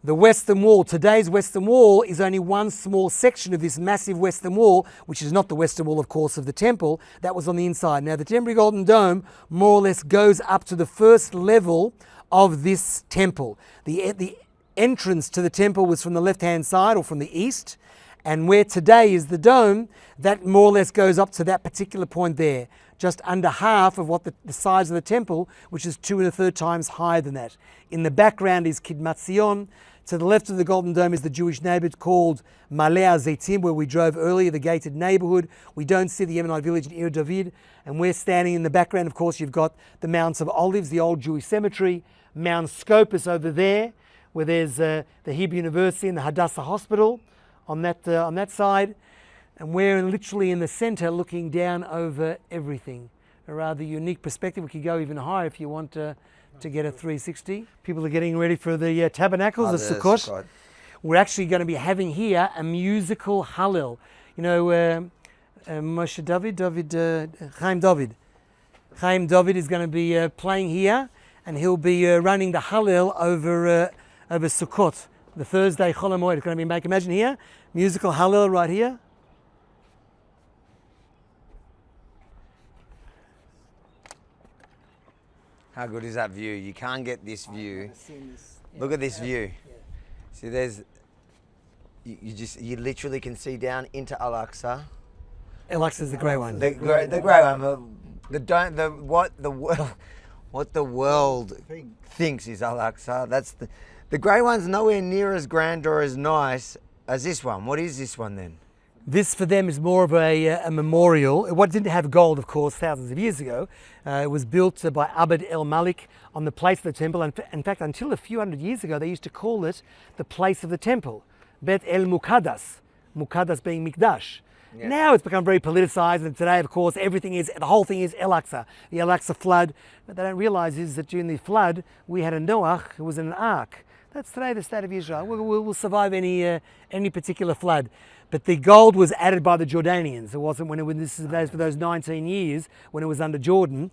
The Western Wall, today's Western Wall, is only one small section of this massive Western Wall, which is not the Western Wall, of course, of the temple. That was on the inside. Now, the temporary Golden Dome more or less goes up to the first level of this temple. The entrance to the temple was from the left-hand side or from the east, and where today is the dome, that more or less goes up to that particular point there, just under half of what the size of the temple, which is 2 1/3 times higher than that. In the background is Kidmat Zion. To the left of the Golden Dome is the Jewish neighborhood called Maleh HaZeitim, where we drove earlier, the gated neighborhood. We don't see the Yemenite village in Ir David, and we're standing in the background. Of course, you've got the Mounts of Olives, the old Jewish cemetery. Mount Scopus over there, where there's the Hebrew University and the Hadassah Hospital on that side. And we're literally in the center looking down over everything. A rather unique perspective. We could go even higher if you want to get a 360. People are getting ready for the tabernacles of Sukkot. We're actually going to be having here a musical Hallel. You know, Moshe Chaim David. Chaim David is going to be playing here, and he'll be running the Hallel over Sukkot, the Thursday Chol HaMoed. It's going to be imagine here, musical Hallel right here. How good is that view? You can't get this view. Look at this view. See, there's, you literally can see down into Al-Aqsa. Al-Aqsa is the grey one. The grey one. What the world thinks is Al-Aqsa. That's the grey one's nowhere near as grand or as nice as this one. What is this one then? This for them is more of a memorial. It didn't have gold, of course, thousands of years ago. It was built by Abd el-Malik on the place of the temple. And in fact, until a few hundred years ago, they used to call it the place of the temple, Bet el-Muqaddas, Muqaddas being Mikdash. Yeah. Now it's become very politicized, and today, of course, the whole thing is Al-Aqsa, the Al-Aqsa flood. What they don't realize is that during the flood, we had a Noach who was in an ark. That's today the state of Israel. We'll survive any particular flood. But the gold was added by the Jordanians. It wasn't when this is for those 19 years when it was under Jordan.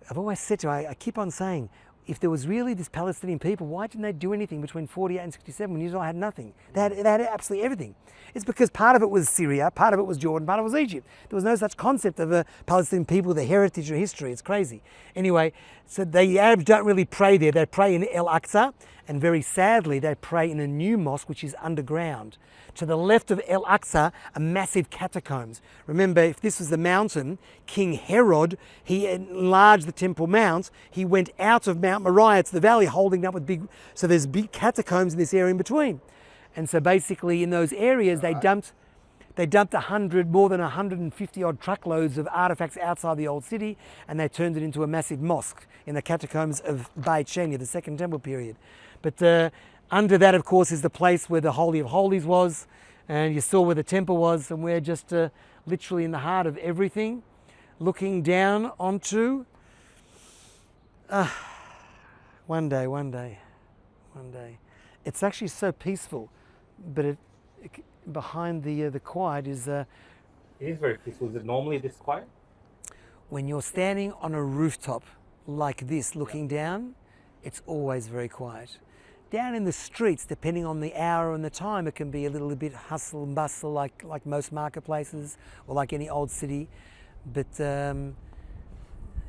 I've always said to her, I keep on saying, if there was really this Palestinian people, why didn't they do anything between 48 and 67 when Israel had nothing? They had absolutely everything. It's because part of it was Syria, part of it was Jordan, part of it was Egypt. There was no such concept of a Palestinian people, the heritage or history. It's crazy. Anyway, so the Arabs don't really pray there. They pray in Al-Aqsa, and very sadly, they pray in a new mosque which is underground. To the left of Al-Aqsa are massive catacombs. Remember, if this was the mountain, King Herod, he enlarged the Temple Mount. He went out of Mount Moriah to the valley, holding up with so there's big catacombs in this area in between. And so basically in those areas, they dumped more than 150 odd truckloads of artifacts outside the old city, and they turned it into a massive mosque in the catacombs of Beit Sheni, the Second Temple period. But under that, of course, is the place where the Holy of Holies was, and you saw where the temple was, and we're just literally in the heart of everything, looking down onto one day. It's actually so peaceful, but behind the quiet is... It is very peaceful. Is it normally this quiet? When you're standing on a rooftop like this, looking down, it's always very quiet. Down in the streets, depending on the hour and the time, it can be a little bit hustle and bustle like most marketplaces or like any old city. But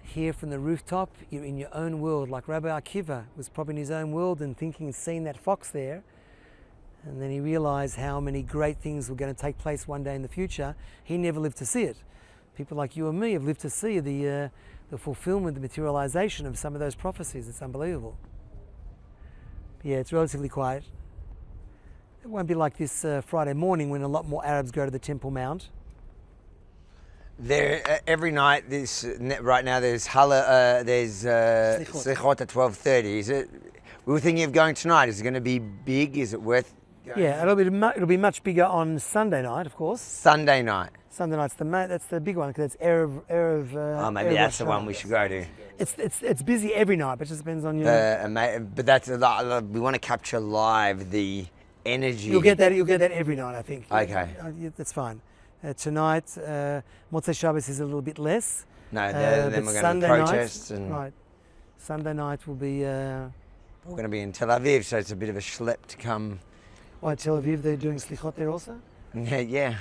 here from the rooftop, you're in your own world, like Rabbi Akiva was probably in his own world and thinking and seeing that fox there. And then he realized how many great things were going to take place one day in the future. He never lived to see it. People like you and me have lived to see the fulfillment, the materialization of some of those prophecies. It's unbelievable. Yeah, it's relatively quiet. It won't be like this Friday morning when a lot more Arabs go to the Temple Mount. There every night. Right now there's Slichot at 12:30. Is it? We were thinking of going tonight. Is it going to be big? Is it worth? Yeah, it'll be much bigger on Sunday night, of course. Sunday night. Sunday night's that's the big one because it's Erev. Maybe that's the one we should go to. It's busy every night, but it just depends on your. But that's we want to capture live the energy. You'll get that every night, I think. Okay. That's fine. Tonight, Motzei Shabbos is a little bit less. No, then we're going to protest right. Sunday night will be. We're going to be in Tel Aviv, so it's a bit of a schlep to come. Why, Tel Aviv, they're doing Slichot there also? Yeah.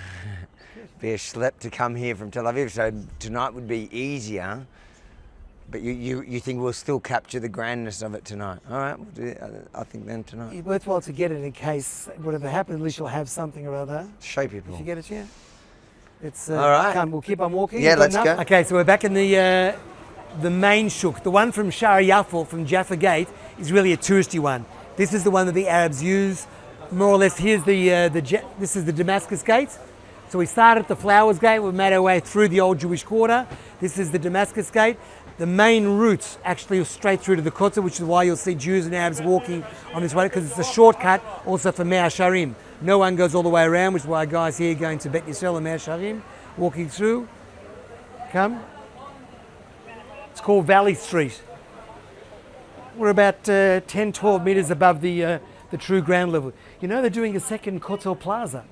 Be a schlep to come here from Tel Aviv, so tonight would be easier. But you think we'll still capture the grandness of it tonight? All right, we'll do it, I think then tonight. It's worthwhile to get it in case whatever happens, at least you'll have something or other. Show people. If you get it, yeah. It's all right. Come, we'll keep on walking. Yeah, let's go. Okay, so we're back in the main shuk. The one from Shar Yafo, from Jaffa Gate, is really a touristy one. This is the one that the Arabs use. More or less, here's this is the Damascus Gate. So we started at the Flowers Gate, we made our way through the old Jewish quarter. This is the Damascus Gate. The main route actually is straight through to the Kotel, which is why you'll see Jews and Arabs walking on this way, because it's a shortcut also for Mea Sharim. No one goes all the way around, which is why guys here going to Bet Yisrael and Mea Sharim, walking through. Come. It's called Valley Street. We're about 10, 12 meters above the true ground level. You know they're doing a second Kotel Plaza.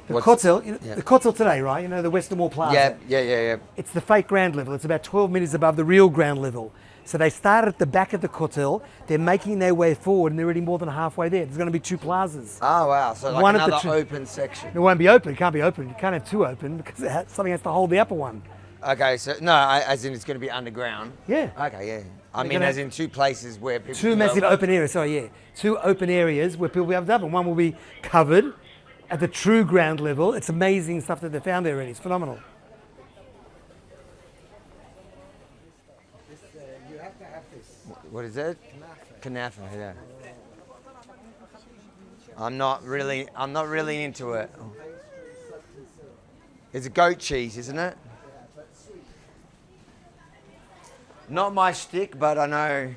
The What's- Kotel, yeah. the Kotel today, right? You know, the Western Wall Plaza. Yeah. It's the fake ground level. It's about 12 metres above the real ground level. So they started at the back of the Kotel. They're making their way forward, and they're already more than halfway there. There's going to be 2 plazas. Oh wow! So like One at the another two- open section. It won't be open. It can't be open. You can't have 2 open because something has to hold the upper one. Okay, so no, as in it's going to be underground. Yeah. Okay, yeah. I They're mean, gonna- as in 2 places where people. 2 can massive go. open areas. Sorry, yeah. 2 open areas where people will be able to have them. One will be covered at the true ground level. It's amazing stuff that they found there already. It's phenomenal. You have to have this. What is it? Kanafa. Yeah. I'm not really into it. It's a goat cheese, isn't it? Not my shtick, but I know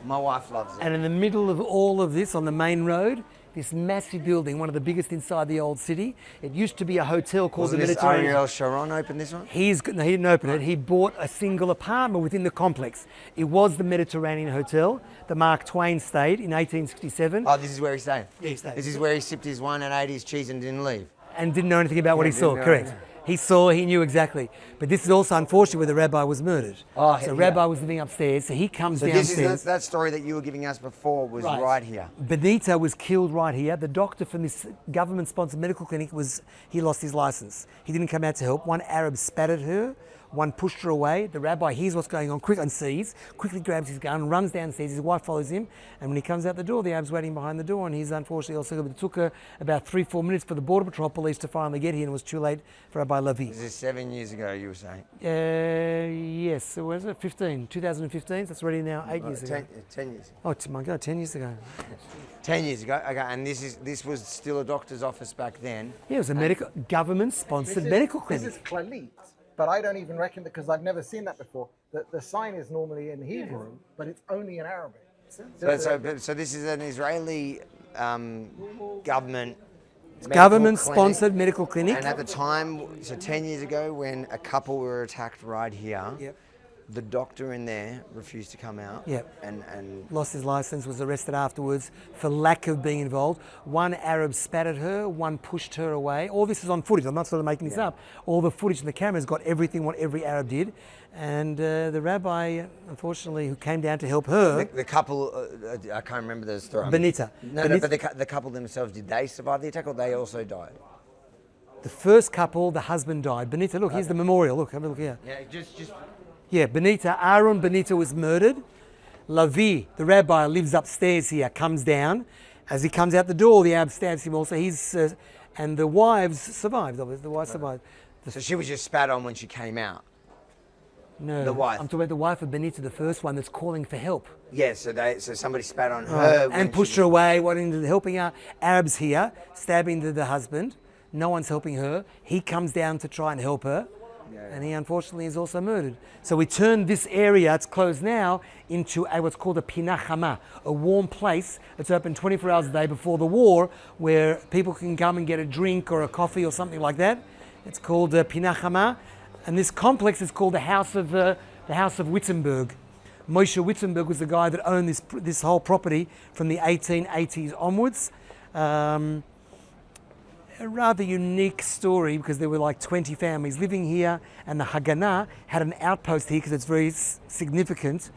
my wife loves it. And in the middle of all of this, on the main road, this massive building, one of the biggest inside the old city. It used to be a hotel called Wasn't the this Mediterranean. Ariel Sharon opened this one? No, he didn't open it. He bought a single apartment within the complex. It was the Mediterranean Hotel. The Mark Twain stayed in 1867 Oh, this is where he stayed. Yeah, he stayed. This is where he sipped his wine and ate his cheese and didn't leave. and didn't know anything about what he didn't saw. know, Correct. yeah. He saw, he knew exactly. But this is also unfortunately where the rabbi was murdered. Oh, so yeah. Rabbi was living upstairs, so he comes So downstairs. this is that story that you were giving us before was right here. Benito was killed right here. The doctor from this government-sponsored medical clinic he lost his license. He didn't come out to help. One Arab spat at her. One pushed her away. The rabbi hears what's going on quick and sees, quickly grabs his gun, runs downstairs. His wife follows him. And when he comes out the door, the Arab's waiting behind the door. And he's unfortunately also, but it took her about 3-4 minutes for the Border Patrol police to finally get here. And it was too late for Rabbi Levi. This is 7 years ago, you were saying. Yes, so was it 2015, so that's already now 8 years ago. 10 years. Oh my God, 10 years ago. 10 years ago, okay, and this was still a doctor's office back then. Yeah, it was a government-sponsored medical This clinic. is Klalit, but I don't even reckon, because I've never seen that before, that the sign is normally in Hebrew, but it's only in Arabic. So this is an Israeli government Government-sponsored medical clinic. And at the time, so 10 years ago, when a couple were attacked right here, Yep. the doctor in there refused to come out. Yep. And Lost his license, was arrested afterwards for lack of being involved. One Arab spat at her, one pushed her away. All this is on footage, I'm not sort of making this up. All the footage and the cameras got everything what every Arab did. And the rabbi, unfortunately, who came down to help her, the couple, I can't remember the story. Benita. No, but the couple themselves, did they survive the attack or they also died? The first couple, the husband died. Benita, look, here's the memorial. Look, have a look here. Yeah, just Yeah, Benita, Aaron Benita was murdered. Lavi, the rabbi, lives upstairs here, comes down. As he comes out the door, the Arab stabs him also. And the wives survived, obviously. The wives survived. so she was just spat on when she came out. No, The wife. I'm talking about the wife of Benita, the first one that's calling for help. Yeah, so somebody spat on her when And pushed she her away, helping her. Arabs here, stabbing the husband. No one's helping her. He comes down to try and help her. And he unfortunately is also murdered. So we turned this area, it's closed now, into what's called a Pinah Hama, a warm place. It's open 24 hours a day before the war, where people can come and get a drink or a coffee or something like that. It's called Pinah Hama. And this complex is called the House of Wittenberg. Moshe Wittenberg was the guy that owned this whole property from the 1880s onwards. A rather unique story because there were like 20 families living here, and the Haganah had an outpost here because it's very significant,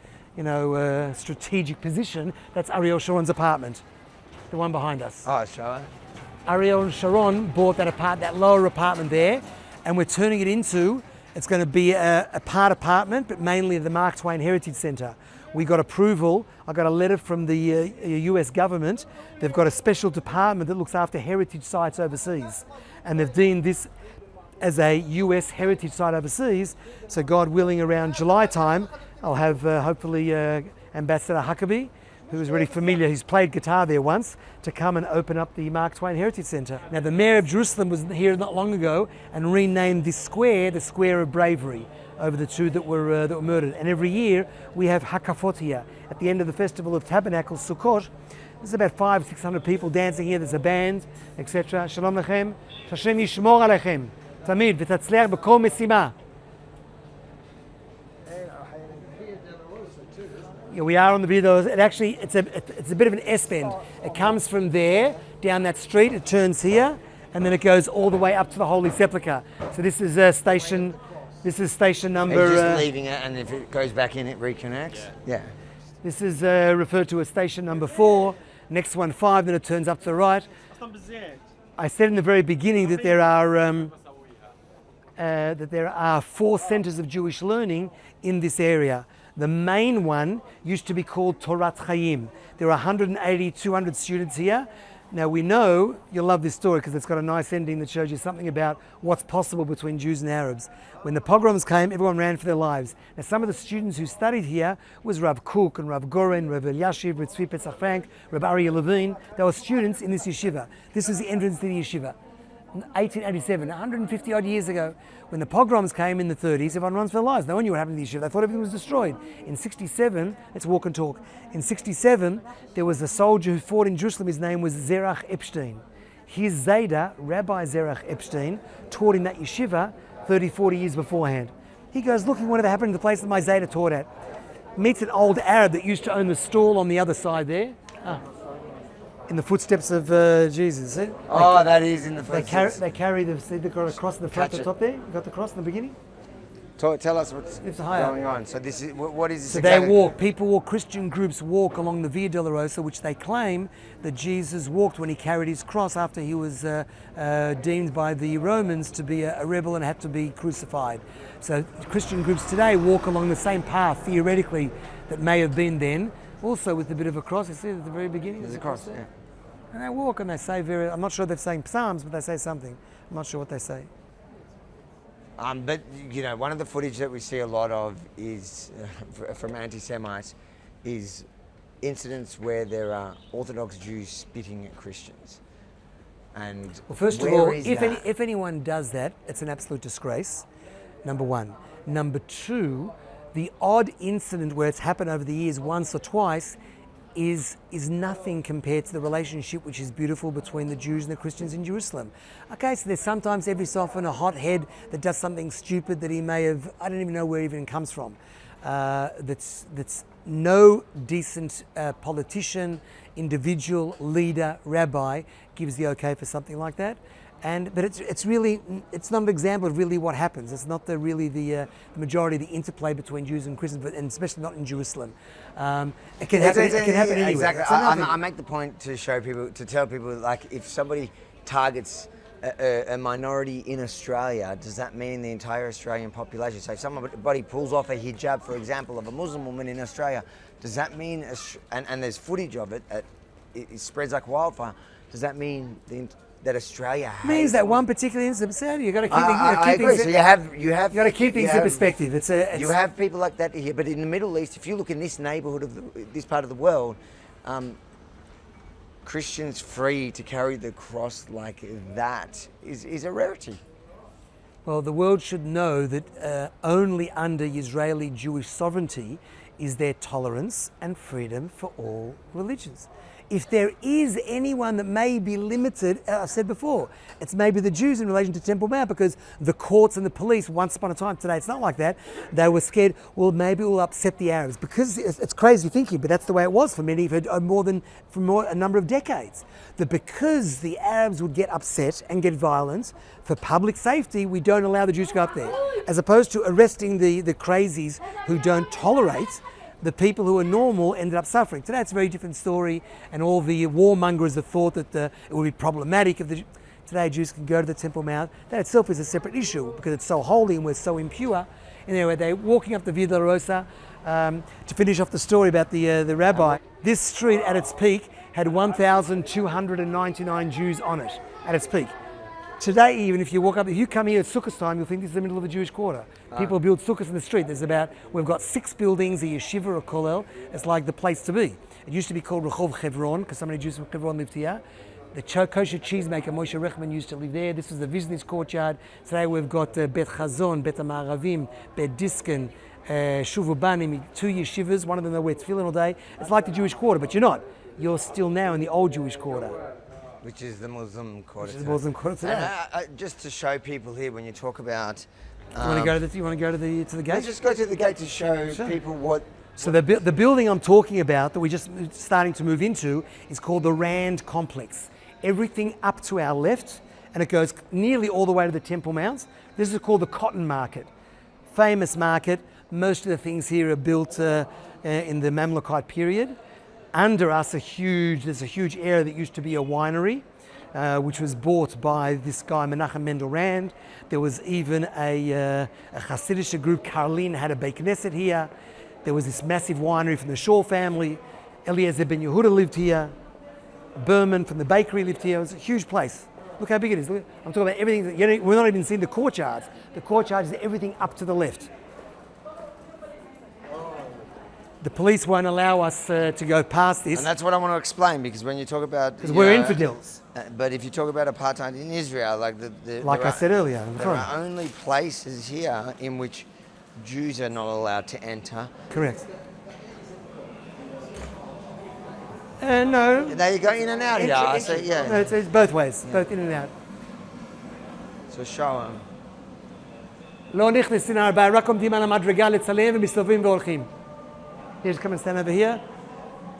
strategic position. That's Ariel Sharon's apartment, the one behind us. Oh, so Ariel Sharon bought that lower apartment there, and we're turning it into, it's going to be a part apartment, but mainly the Mark Twain Heritage Centre. We got approval. I got a letter from the US government. They've got a special department that looks after heritage sites overseas. And they've deemed this as a US heritage site overseas. So God willing, around July time, I'll have hopefully Ambassador Huckabee, who is really familiar, he's played guitar there once, to come and open up the Mark Twain Heritage Centre. Now the Mayor of Jerusalem was here not long ago and renamed this square the Square of Bravery, over the two that were murdered. And every year we have Hakafot here. At the end of the Festival of Tabernacles, Sukkot, there's about 500-600 people dancing here. There's a band, etc. Shalom Lechem. Hashem Yishmor Alechem. Tamid v'tatzliach b'kol mesima. Yeah, we are on the video. It's a bit of an S-bend. It comes from there, down that street, it turns here, and then it goes all the way up to the Holy Sepulchre. So this is station. This is station number. It's just leaving it, and if it goes back in, it reconnects. Yeah. This is referred to as station number 4. Next one 5. Then it turns up to the right. I said in the very beginning that there are 4 centers of Jewish learning in this area. The main one used to be called Torat Chaim. There are 180, 200 students here. Now we know, you'll love this story because it's got a nice ending that shows you something about what's possible between Jews and Arabs. When the pogroms came, everyone ran for their lives. Now some of the students who studied here was Rav Kook and Rav Goren, Rav Eliashiv, Rav Tzvi Pesach Frank, Rav Aryeh Levine. They were students in this yeshiva. This was the entrance to the yeshiva. 1887, 150 odd years ago, when the pogroms came in the 30s, everyone runs for their lives. No one knew what happened to the yeshiva. They thought everything was destroyed. In 67, let's walk and talk. In 67, there was a soldier who fought in Jerusalem. His name was Zerach Epstein. His Zayda, Rabbi Zerach Epstein, taught in that yeshiva 30, 40 years beforehand. He goes looking whatever happened to the place that my Zayda taught at. Meets an old Arab that used to own the stall on the other side there. In the footsteps of Jesus. See? That is in the footsteps. They carry the cross in the front, the top there. You got the cross in the beginning? Tell us what's going on. So this is what is this? So they walk. People walk. Christian groups walk along the Via Dolorosa, which they claim that Jesus walked when he carried his cross after he was deemed by the Romans to be a rebel and had to be crucified. So Christian groups today walk along the same path theoretically that may have been then, also with a bit of a cross. You see at the very beginning. There's a cross. Yeah. And they walk and they say I'm not sure they're saying psalms, but they say something. I'm not sure what they say. But one of the footage that we see a lot of is from anti-Semites is incidents where there are Orthodox Jews spitting at Christians. And well, first of all, if anyone does that, it's an absolute disgrace. Number one. Number two, the odd incident where it's happened over the years once or twice is nothing compared to the relationship which is beautiful between the Jews and the Christians in Jerusalem. Okay, so there's sometimes every so often a hothead that does something stupid that he may have, I don't even know where it even comes from. That's no decent politician, individual, leader, rabbi gives the okay for something like that. But it's not an example of really what happens. It's not the majority of the interplay between Jews and Christians, and especially not in Jerusalem. It can happen anywhere. Exactly. I make the point to tell people, like, if somebody targets a minority in Australia, does that mean the entire Australian population? So if somebody pulls off a hijab, for example, of a Muslim woman in Australia, does that mean, and there's footage of it, it spreads like wildfire, does that mean that Australia has... means that one particular incident. So you've got to keep I agree. So you have got to keep things in perspective. You have people like that here, but in the Middle East, if you look in this neighbourhood of this part of the world, Christians free to carry the cross like that is a rarity. Well, the world should know that only under Israeli Jewish sovereignty is there tolerance and freedom for all religions. If there is anyone that may be limited, I've said before, it's maybe the Jews in relation to Temple Mount, because the courts and the police, once upon a time, today it's not like that, they were scared, well, maybe we'll upset the Arabs. Because it's crazy thinking, but that's the way it was for many, for a number of decades. That because the Arabs would get upset and get violent, for public safety, we don't allow the Jews to go up there. As opposed to arresting the crazies who don't tolerate, the people who are normal ended up suffering. Today it's a very different story, and all the warmongers that thought that it would be problematic if today Jews can go to the Temple Mount. That itself is a separate issue because it's so holy and we're so impure. Anyway, they're walking up the Via Dolorosa to finish off the story about the rabbi. This street at its peak had 1,299 Jews on it at its peak. Today, even if you walk up, if you come here at Sukkot time, you'll think this is the middle of a Jewish quarter. People build sukkahs in the street. We've got 6 buildings, a yeshiva or a kollel. It's like the place to be. It used to be called Rehov Chevron, because so many Jews from Chevron lived here. The kosher cheesemaker Moshe Rechman used to live there. This is the business courtyard. Today we've got Bet Chazon, Bet Ma'aravim, Bet Diskin, Shuvu Banim, 2 yeshivas. One of them they wear tefillin all day. It's like the Jewish quarter, but you're not. You're still now in the old Jewish quarter. Which is the Muslim quarter. And, just to show people here, when you talk about... you want to go to the gate? Let's just go to the gate to show people what... So the building I'm talking about, that we're just starting to move into, is called the Rand Complex. Everything up to our left and it goes nearly all the way to the Temple Mount. This is called the Cotton Market. Famous market. Most of the things here are built in the Mamlukite period. Under us, there's a huge area that used to be a winery, which was bought by this guy Menachem Mendel Rand. There was even a Hasidic group, Karlin, had a Beit Knesset here. There was this massive winery from the Shaw family. Eliezer ben Yehuda lived here. Berman from the bakery lived here. It was a huge place. Look how big it is. Look, I'm talking about everything. We're not even seeing the courtyards. The courtyard is everything up to the left. The police won't allow us to go past this. And that's what I want to explain, because when you talk about... Because we're infidels. But if you talk about apartheid in Israel, like I said earlier. There are only places here in which Jews are not allowed to enter. Correct. No. There you go, in and out here. Yeah. No, it's both ways, both in and out. So show them. לא נכנסים הרבה, רק עומדים על המדרגה לצלם ומסתובבים והולכים. Here, come and stand over here.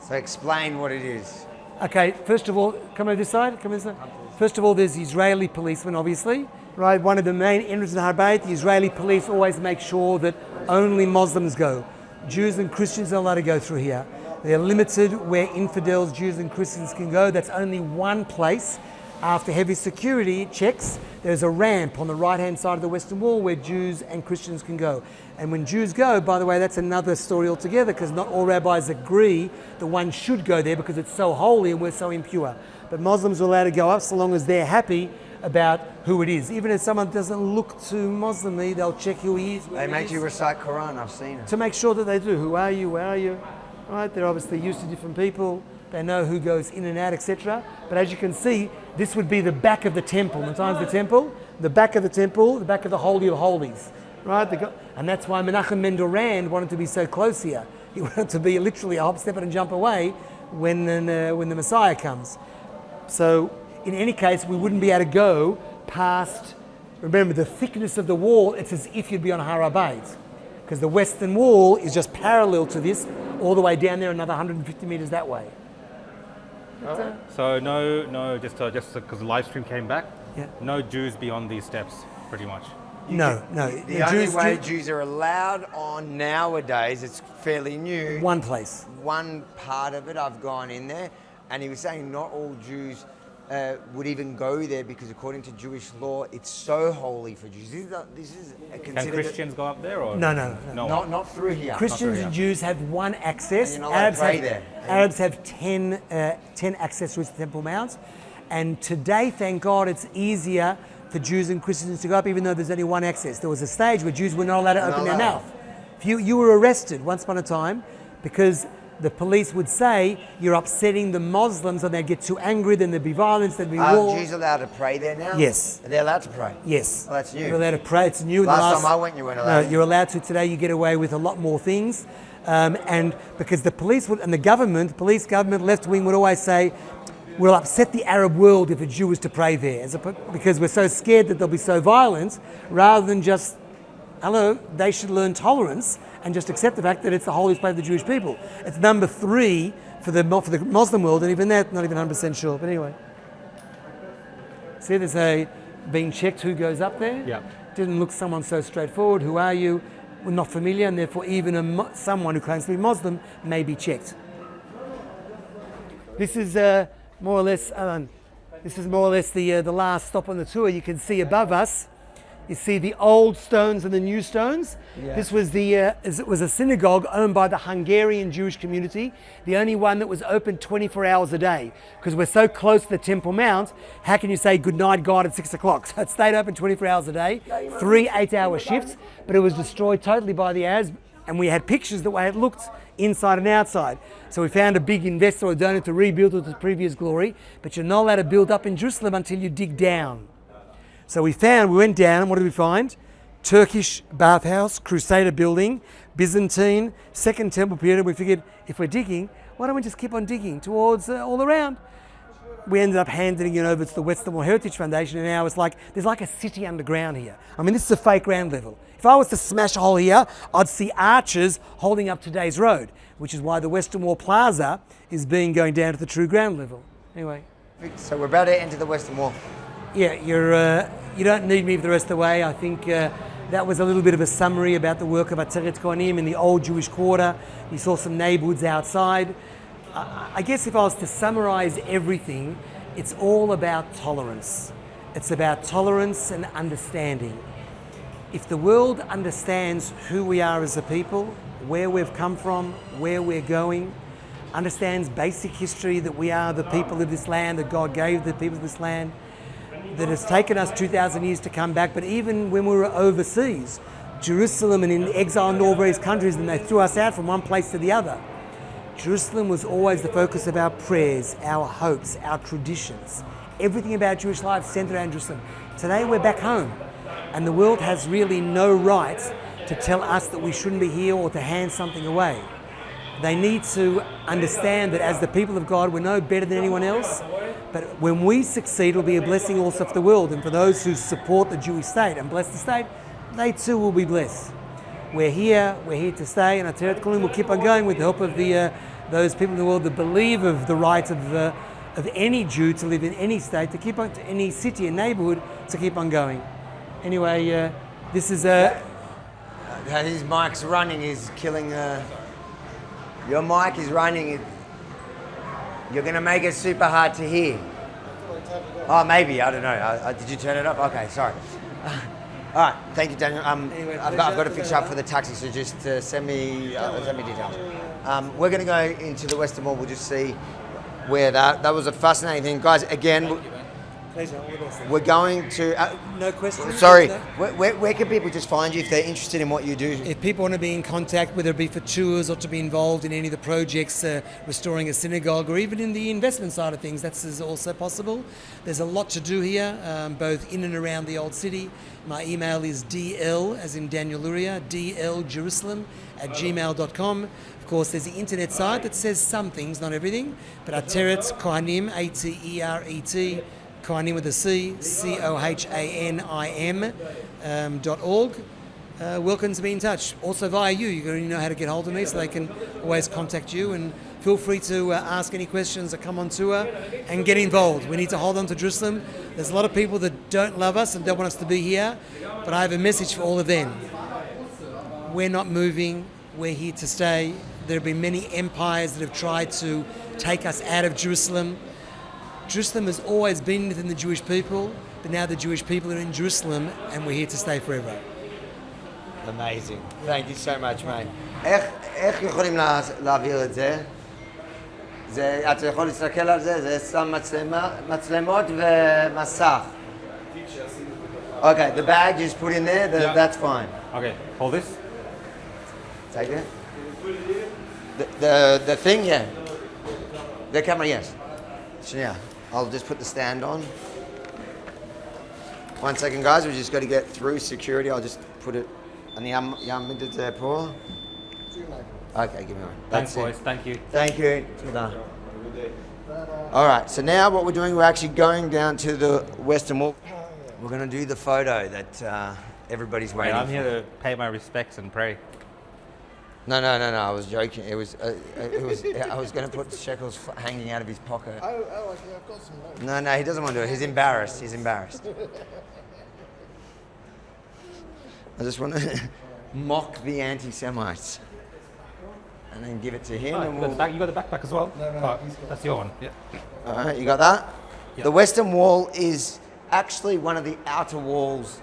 So explain what it is. Okay, first of all, come over this side, come this side. First of all, there's the Israeli policemen, obviously. Right, one of the main entrances in Har Bayit, the Israeli police always make sure that only Muslims go. Jews and Christians are allowed to go through here. They're limited where infidels, Jews and Christians can go. That's only one place. After heavy security checks, there's a ramp on the right-hand side of the Western Wall where Jews and Christians can go. And when Jews go, by the way, that's another story altogether, because not all rabbis agree that one should go there because it's so holy and we're so impure. But Muslims are allowed to go up so long as they're happy about who it is. Even if someone doesn't look too Muslim-y, they'll check who he is. They make you recite Quran, I've seen it. To make sure that they do. Who are you? Where are you? Right? They're obviously used to different people. They know who goes in and out, etc. But as you can see, this would be the back of the temple. In times of the temple, the back of the temple, the back of the Holy of Holies. Right? And that's why Menachem Mendel Rand wanted to be so close here. He wanted to be literally a hop, step and jump away when the Messiah comes. So in any case, we wouldn't be able to go past, remember the thickness of the wall, it's as if you'd be on Har Bayit. Because the western wall is just parallel to this, all the way down there, another 150 meters that way. So no, just because the live stream came back, Yeah. no Jews beyond these steps, pretty much. No. The only way Jews are allowed on nowadays, it's fairly new. One place. One part of it, I've gone in there, and he was saying not all Jews would even go there because according to Jewish law, it's so holy for Jews. This is Can considered... Christians go up there or No. Not through here. Christians and Jews have one access. And you're not allowed to pray there. Arabs have 10 access routes to Temple Mount. And today, thank God, it's easier for Jews and Christians to go up, even though there's only one access. There was a stage where Jews were not allowed to open their mouth. If you were arrested once upon a time because the police would say you're upsetting the Muslims and they'd get too angry, then there'd be violence, there'd be war. Are Jews allowed to pray there now? Yes. Are they allowed to pray? Yes. Well, that's new. You're allowed to pray. It's new. Last time I went, you weren't allowed. No, you're allowed to. Today you get away with a lot more things. And because the police would, and the government, left wing would always say, we'll upset the Arab world if a Jew is to pray there. Because we're so scared that they'll be so violent, rather than just, they should learn tolerance and just accept the fact that it's the holiest place of the Jewish people. It's number 3 for the Muslim world, and even that, not even 100% sure. But anyway. See, there's being checked who goes up there. Yeah. Didn't look someone so straightforward. Who are you? We're not familiar, and therefore even someone who claims to be Muslim may be checked. This is more or less the last stop on the tour. You can see above us. You see the old stones and the new stones. Yeah. This was it was a synagogue owned by the Hungarian Jewish community, the only one that was open 24 hours a day. Because we're so close to the Temple Mount, how can you say good night God at 6 o'clock? So it stayed open 24 hours a day, 3 8-hour shifts, but it was destroyed totally by the Arabs. And we had pictures the way it looked inside and outside. So we found a big investor or donor to rebuild it to previous glory, but you're not allowed to build up in Jerusalem until you dig down. So we went down, and what did we find? Turkish bathhouse, Crusader building, Byzantine, Second Temple period. We figured if we're digging, why don't we just keep on digging towards all around? We ended up handing it over to the Western Wall Heritage Foundation, and now it's like there's like a city underground here. I mean, this is a fake ground level. If I was to smash a hole here, I'd see arches holding up today's road, which is why the Western Wall Plaza is going down to the true ground level. Anyway. So we're about to enter the Western Wall. Yeah, you don't need me for the rest of the way. I think that was a little bit of a summary about the work of Ateret Kohanim in the old Jewish quarter. You saw some neighborhoods outside. I guess if I was to summarize everything, it's all about tolerance. It's about tolerance and understanding. If the world understands who we are as a people, where we've come from, where we're going, understands basic history, that we are the people of this land, that God gave the people of this land, that has taken us 2,000 years to come back, but even when we were overseas, Jerusalem and in exile in all various countries, and they threw us out from one place to the other, Jerusalem was always the focus of our prayers, our hopes, our traditions. Everything about Jewish life centered around Jerusalem. Today we're back home, and the world has really no right to tell us that we shouldn't be here or to hand something away. They need to understand that as the people of God, we're no better than anyone else, but when we succeed, it'll be a blessing also for the world, and for those who support the Jewish state and bless the state, they too will be blessed. We're here to stay, and Ateret Kohanim will keep on going with the help of those people in the world that believe of the right of any Jew to live in any state, to keep on, to any city and neighborhood, to keep on going. Anyway, this is His mic's running. He's killing. Your mic is running. You're going to make it super hard to hear. Oh, maybe. I don't know. Did you turn it up? Okay, sorry. All right. Thank you, Daniel. I've got to fix up for the taxi, so just send me details. We're going to go into the Western Mall. We'll just see where that was a fascinating thing. Guys, again, Pleasure, all the best. we're going to... No questions? Sorry. No? Where can people just find you if they're interested in what you do? If people want to be in contact, whether it be for tours or to be involved in any of the projects, restoring a synagogue, or even in the investment side of things, that's also possible. There's a lot to do here, both in and around the old city. My email is dl, as in Daniel Luria, dljerusalem@gmail.com. Of course, there's the internet site that says some things, not everything, but Ateret Kohanim, A-T-E-R-E-T, Kohanim with a C, Cohanim .org. Welcome to be in touch. Also via you already know how to get hold of me, so they can always contact you, and feel free to ask any questions or come on tour and get involved. We need to hold on to Jerusalem. There's a lot of people that don't love us and don't want us to be here, but I have a message for all of them. We're not moving, we're here to stay. There have been many empires that have tried to take us out of Jerusalem. Jerusalem has always been within the Jewish people, but now the Jewish people are in Jerusalem, and we're here to stay forever. Amazing. Thank you so much, mate. איך יכולים להעביר את זה? אתה יכול להסתכל על זה, זה שם מצלמות ומסך. Okay, the bag just put in there, that's fine. Okay, hold this. Take it. The thing, yeah. The camera, yes. Yeah, I'll just put the stand on. 1 second, guys. We just got to get through security. I'll just put it. Okay, give me one. Thanks, boys. Thank you. Thank you. All right. So now what we're doing, we're actually going down to the Western Mall. We're going to do the photo that everybody's waiting I'm for. here to pay my respects and pray. No. I was joking. I was going to put shekels hanging out of his pocket. Oh, actually, I've got some notes. No, he doesn't want to do it. He's embarrassed. I just want to mock the anti-Semites and then give it to him. And You got the backpack as well? No, that's your one. Yeah. All right, you got that? Yep. The Western Wall is actually one of the outer walls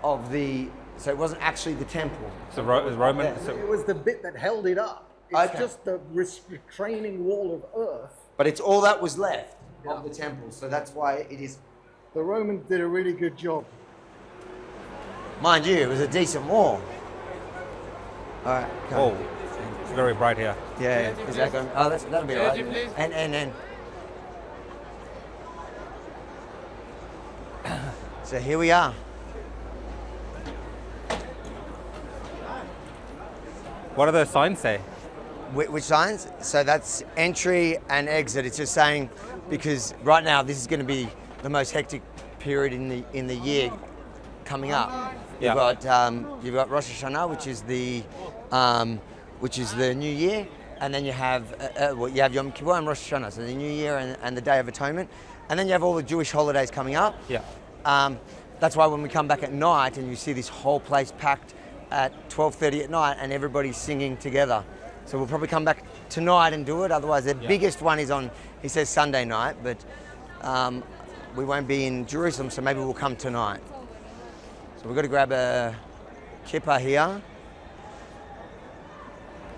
of the... So it wasn't actually the temple. So it was Roman. Yeah. So It was the bit that held it up. It's Okay. just the restraining wall of earth. But it's all that was left of the temple. So that's why it is... The Romans did a really good job. Mind you, it was a decent wall. All right. come. oh, it's very bright here. Yeah. Is that going? Oh, that'll be all right. And. So here we are. What do the signs say? Which signs? So that's entry and exit. It's just saying because right now this is going to be the most hectic period in the year coming up. Yeah. You've got Rosh Hashanah, which is the New Year, and then you have Yom Kippur and Rosh Hashanah, so the New Year and the Day of Atonement, And then you have all the Jewish holidays coming up. Yeah. That's why when we come back at night and you see this whole place packed at 12:30 at night and everybody's singing together. So we'll probably come back tonight and do it. Otherwise, the biggest one is on, he says Sunday night, but we won't be in Jerusalem, so maybe we'll come tonight. So we've got to grab a kippah here.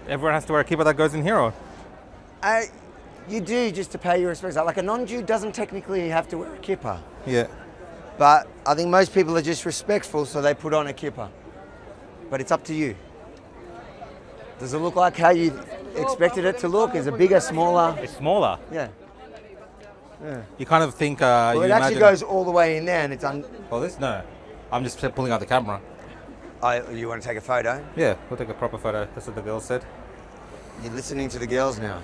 Everyone has to wear a kippah that goes in here, or? You do, just to pay your respects. Like a non-Jew doesn't technically have to wear a kippah. Yeah. But I think most people are just respectful, so they put on a kippah. But it's up to you. Does it look like how you expected it to look? Is it bigger, smaller? It's smaller. Yeah. You kind of think. Well, you it actually imagine- goes all the way in there, and it's Oh, this? No. I'm just pulling out the camera. Oh, you want to take a photo? Yeah, we'll take a proper photo. That's what the girl said. You're listening to the girls now.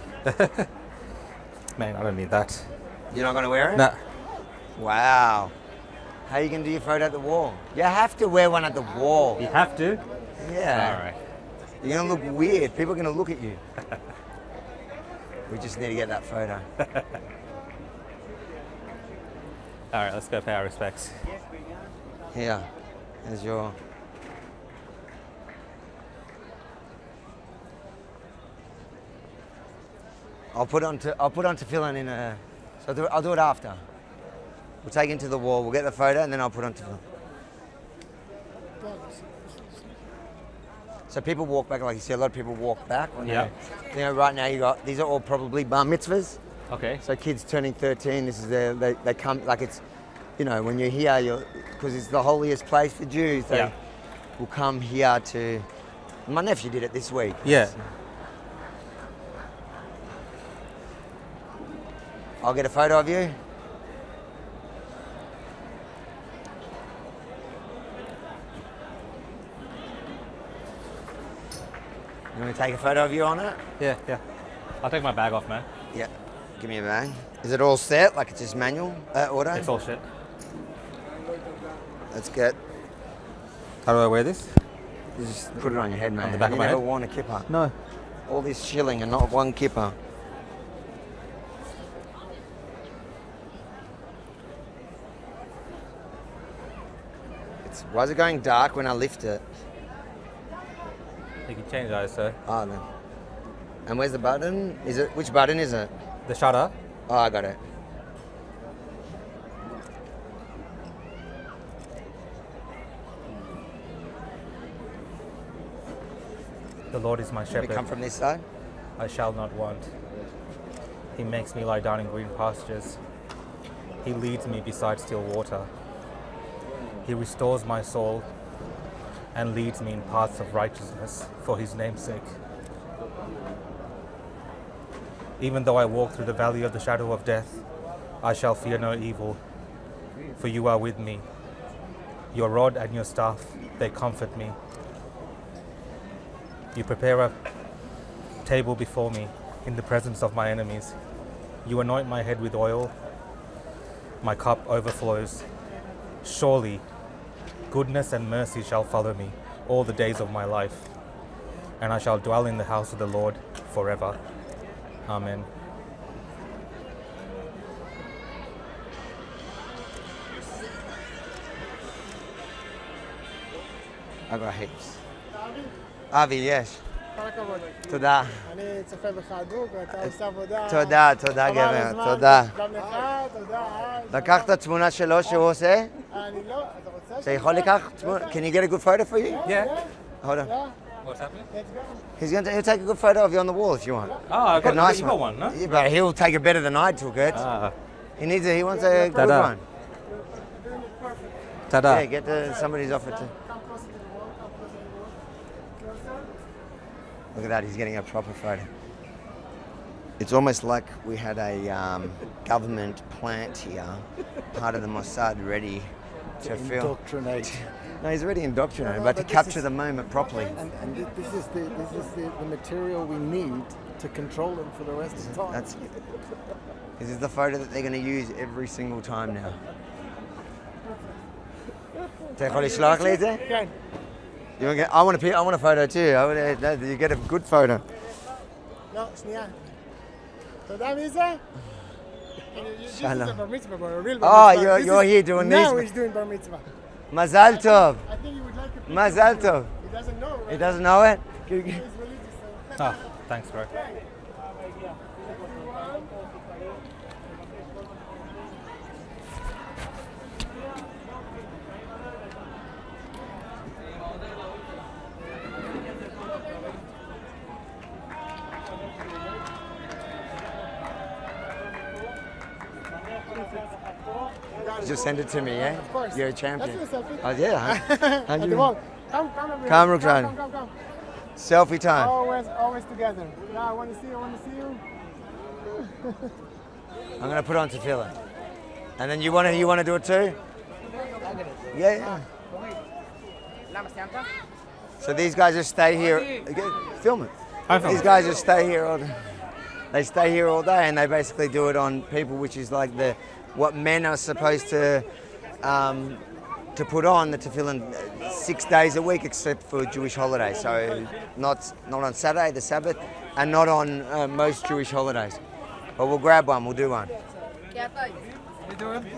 Man, I don't need that. You're not going to wear it? Nah. Wow. How are you going to do your photo at the wall? You have to wear one at the wall. You have to? Yeah. All right. You're going to look weird. People are going to look at you. We just need to get that photo. All right, let's go pay our respects. Here. There's your... I'll put on tefillin in a... So I'll do it after. We'll take it to the wall, we'll get the photo, and then I'll put on tefillin. So people walk back, like you see, a lot of people walk back. Yeah. Right now you got, these are all probably bar mitzvahs. Okay. So kids turning 13, this is they come, like it's, when you're here, because it's the holiest place for Jews, they will come here to, my nephew did it this week. Yeah. I'll get a photo of you. You want to take a photo of you on it? Yeah, yeah. I'll take my bag off, man. Yeah. Give me a bag. Is it all set? Like it's just manual order? It's all shit. Let's get. How do I wear this? You just put it on your head, man. the back Have of you my never head? worn a kippah? No. All this shilling and not one kippah. Why is it going dark when I lift it? You can change those, sir. Oh, no. And where's the button? Which button is it? The shutter. Oh, I got it. The Lord is my Let me shepherd. come from this side. I shall not want. He makes me lie down in green pastures. He leads me beside still water. He restores my soul and leads me in paths of righteousness for his name's sake. Even though I walk through the valley of the shadow of death, I shall fear no evil, for you are with me. Your rod and your staff, they comfort me. You prepare a table before me in the presence of my enemies. You anoint my head with oil. My cup overflows. Surely, goodness and mercy shall follow me all the days of my life, and I shall dwell in the house of the Lord forever. Amen. I got heaps. Avi, yes. תודה. אני צופה בך הדוק ואתה עושה עבודה. תודה, תודה חבל גבר, הזמן, תודה. גם לך, תודה. לקחת תמונה שלו שהוא עושה? אני לא, אתה רוצה? אתה יכול לקח תמונה? Can you get a good photo for you? Yeah. Hold on. What's happening? He'll take a good photo of you on the wall if you want. Oh, I Got a nice you got one, no? Yeah, but he'll take it better than I took it. He wants a good Ta-da. one. Ta-da. Yeah, get somebody's offer too. Look at that, he's getting a proper photo. It's almost like we had a government plant here, part of the Mossad ready to film. Indoctrinate. No, he's already indoctrinated, No, but to but this capture is- the moment properly. And this is the material we need to control them for the rest of the time. This is the photo that they're going to use every single time now. אתה יכול לשלוח לי את זה? כן. I want a photo too. You get a good photo. לא, שנייה. אתה יודע מי זה? This is Shalom. a bar mitzvah, but a real Oh, bar mitzvah. you're here doing this? Now he's doing bar mitzvah. Mazal tov. I think you would like a picture. Mazal tov. He doesn't know, right? He doesn't know it? He's religious. So. Oh, thanks, bro. Just send it to me, yeah? Of course. You're a champion. Let's do a selfie. Oh, yeah. At the wall. Come, everyone. Come, Roxanne. Come. Selfie time. Always together. Yeah, I want to see you. I'm going to put on tefillin. And then you want to do it too? Yeah. So these guys just stay here. Okay, film it. These guys just stay here all day. They stay here all day and they basically do it on people, which is like what men are supposed to put on the tefillin 6 days a week, except for Jewish holidays. So not on Saturday, the Sabbath, and not on most Jewish holidays. But we'll grab one. We'll do one.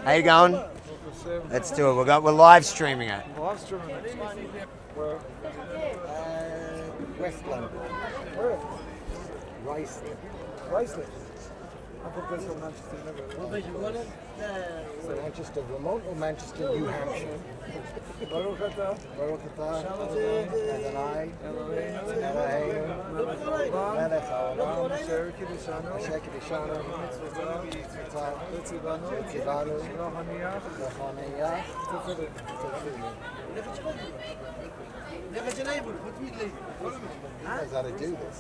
How you going? Let's do it. We're live streaming it. We're Westland. Riceland. So Manchester, Vermont or Manchester, New Hampshire? Baruch atah. Adonai. Melech haolam. Asher kiddushanu. Tzivanu. Lochaniach. He knows how to do this.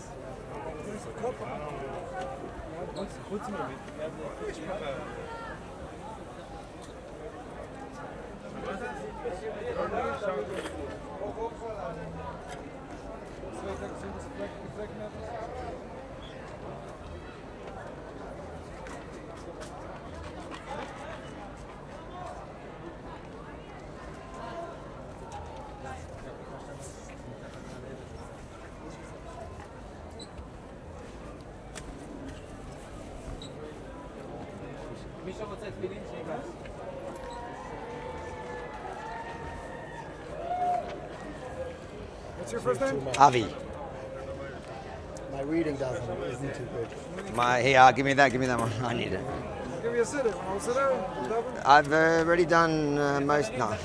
What's your first name? Avi. My reading isn't too good. Give me that one. I need it. Give me a sit. I'll sit down. I've already done most. No.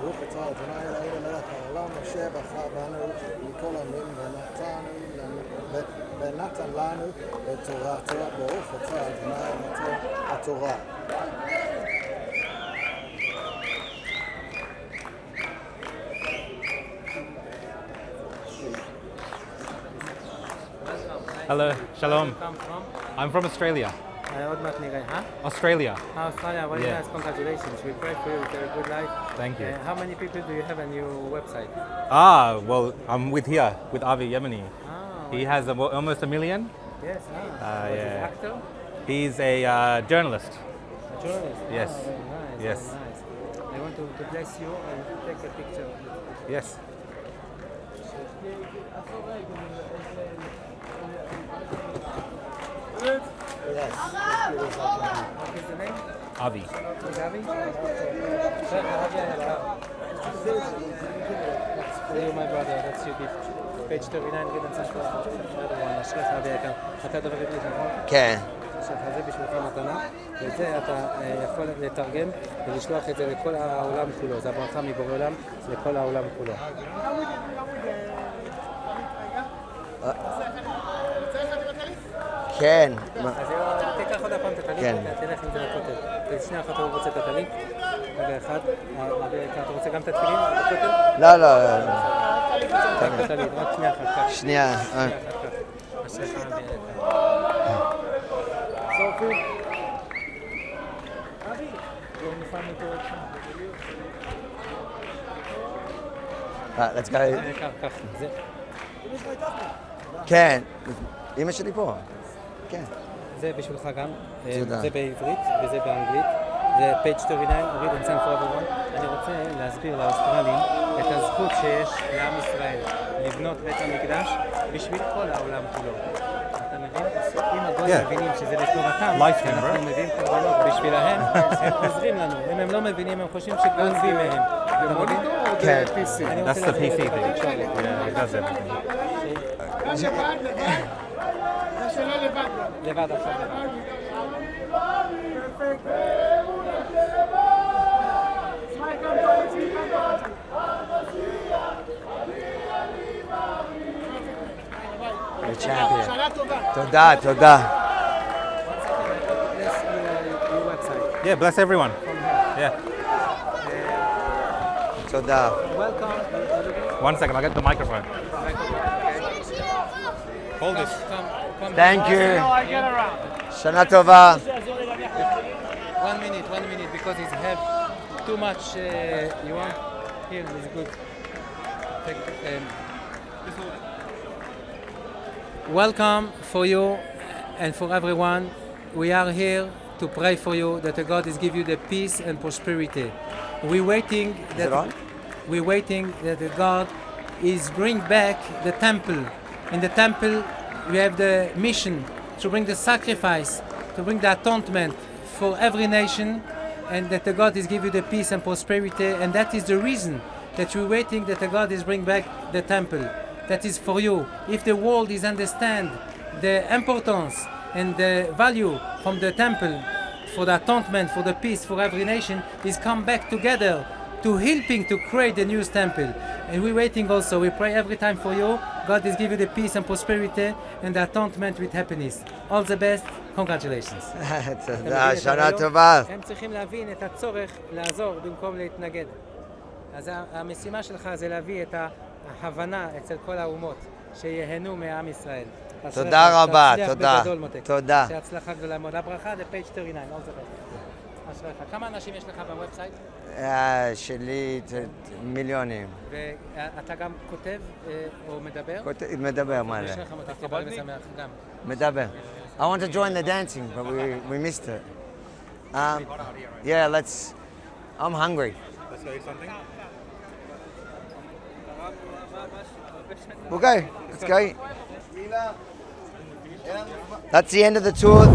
ברוך אתה אדוני אלוהינו מלך העולם אשר בחר בנו מכל עמים ונתן לנו את תורתו. ברוך אתה אדוני נותן התורה. Hello, shalom. Come from? I'm from Australia. עוד מעט נראה, Australia. Australia, very Yeah. nice, congratulations. We pray for you with a good life. Thank you. How many people do you have on your website? Well, I'm with Avi Yemini. He has almost 1 million. Yes, yeah. He's an actor? He's a journalist. A journalist? Yes. Very nice, Yes. very nice. I want to bless you and take a picture of it. Yes. Yes. What is the name? Avi. Gavi? For you, my brother, that's your gift. Page 39, ריבן צ'פר. אשריך אבי היקר. אתה דובר עברית, נכון? כן. עכשיו, זה בשבילך מתנה, ואת זה אתה יכול לתרגם ולשלוח את זה לכל העולם כולו. זה הברכה מבורא עולם לכל העולם כולו. כן. אז תיקח עוד הפעם את הטלית, כן. תלך עם זה לכותל. שנייה אחת הוא רוצה את הטלית. רגע אחד. אתה רוצה גם את התפילין בכותל? לא. תיקח את הטלית, רק שנייה אחת. כך. שנייה. אשריך אבי היקר. Let's go. כך, זה. כן. אמא שלי פה. כן. זה בשבילך גם, תודה. זה בעברית וזה באנגלית, זה page 39, read and send for everyone. אני רוצה להסביר לאוסטרלים את הזכות שיש לעם ישראל לבנות בית המקדש בשביל כל העולם כולו. אתה מבין? אם הגויים מבינים שזה לטובתם, שאנחנו מביאים קורבנות בשבילהם, הם עוזרים לנו. אם הם לא מבינים, הם חושבים שגונבים מהם. אתה מבין? כן. That's the PC thing. Yeah, it does everything. לבד עכשיו. The champion. שנה טובה. תודה, תודה. Your website. Yeah, bless everyone. Yeah. תודה. Welcome. 1 second, I'll get the microphone. Hold this. Come. Thank you. I get around. שנה טובה. 1 minute, because it's have too much. You want? Here is good. Take, welcome for you and for everyone. We are here to pray for you that the God is give you the peace and prosperity. We're waiting that the God is bring back the temple. In the temple, we have the mission to bring the sacrifice, to bring the atonement for every nation, and that the God is give you the peace and prosperity, and that is the reason that we're waiting that the God is bring back the temple. That is for you. If the world is understand the importance and the value from the temple for the atonement, for the peace, for every nation, is come back together to helping to create the new temple. And we're waiting also. We pray every time for you. God is give you the peace and prosperity and the atonement with happiness. All the best. Congratulations. תודה, שנה טובה. הם צריכים להבין את הצורך לעזור במקום להתנגד. אז המשימה שלך זה להביא את ההבנה אצל כל האומות שיהנו מעם ישראל. תודה רבה, תצליח תודה. בגדול, מותק. תודה. שהצלחה גדולה מאוד. הברכה זה page 39, all the best. אשריך. כמה אנשים יש לך בוובסייט? שלי מיליונים. ואתה גם כותב או מדבר? מדבר מלא. אשריך מותק, תודה ושמח גם. מדבר. I want to join the dancing, but we missed it. Yeah, let's. I'm hungry. Let's go eat something. We'll go. Let's go. That's the end of the tour.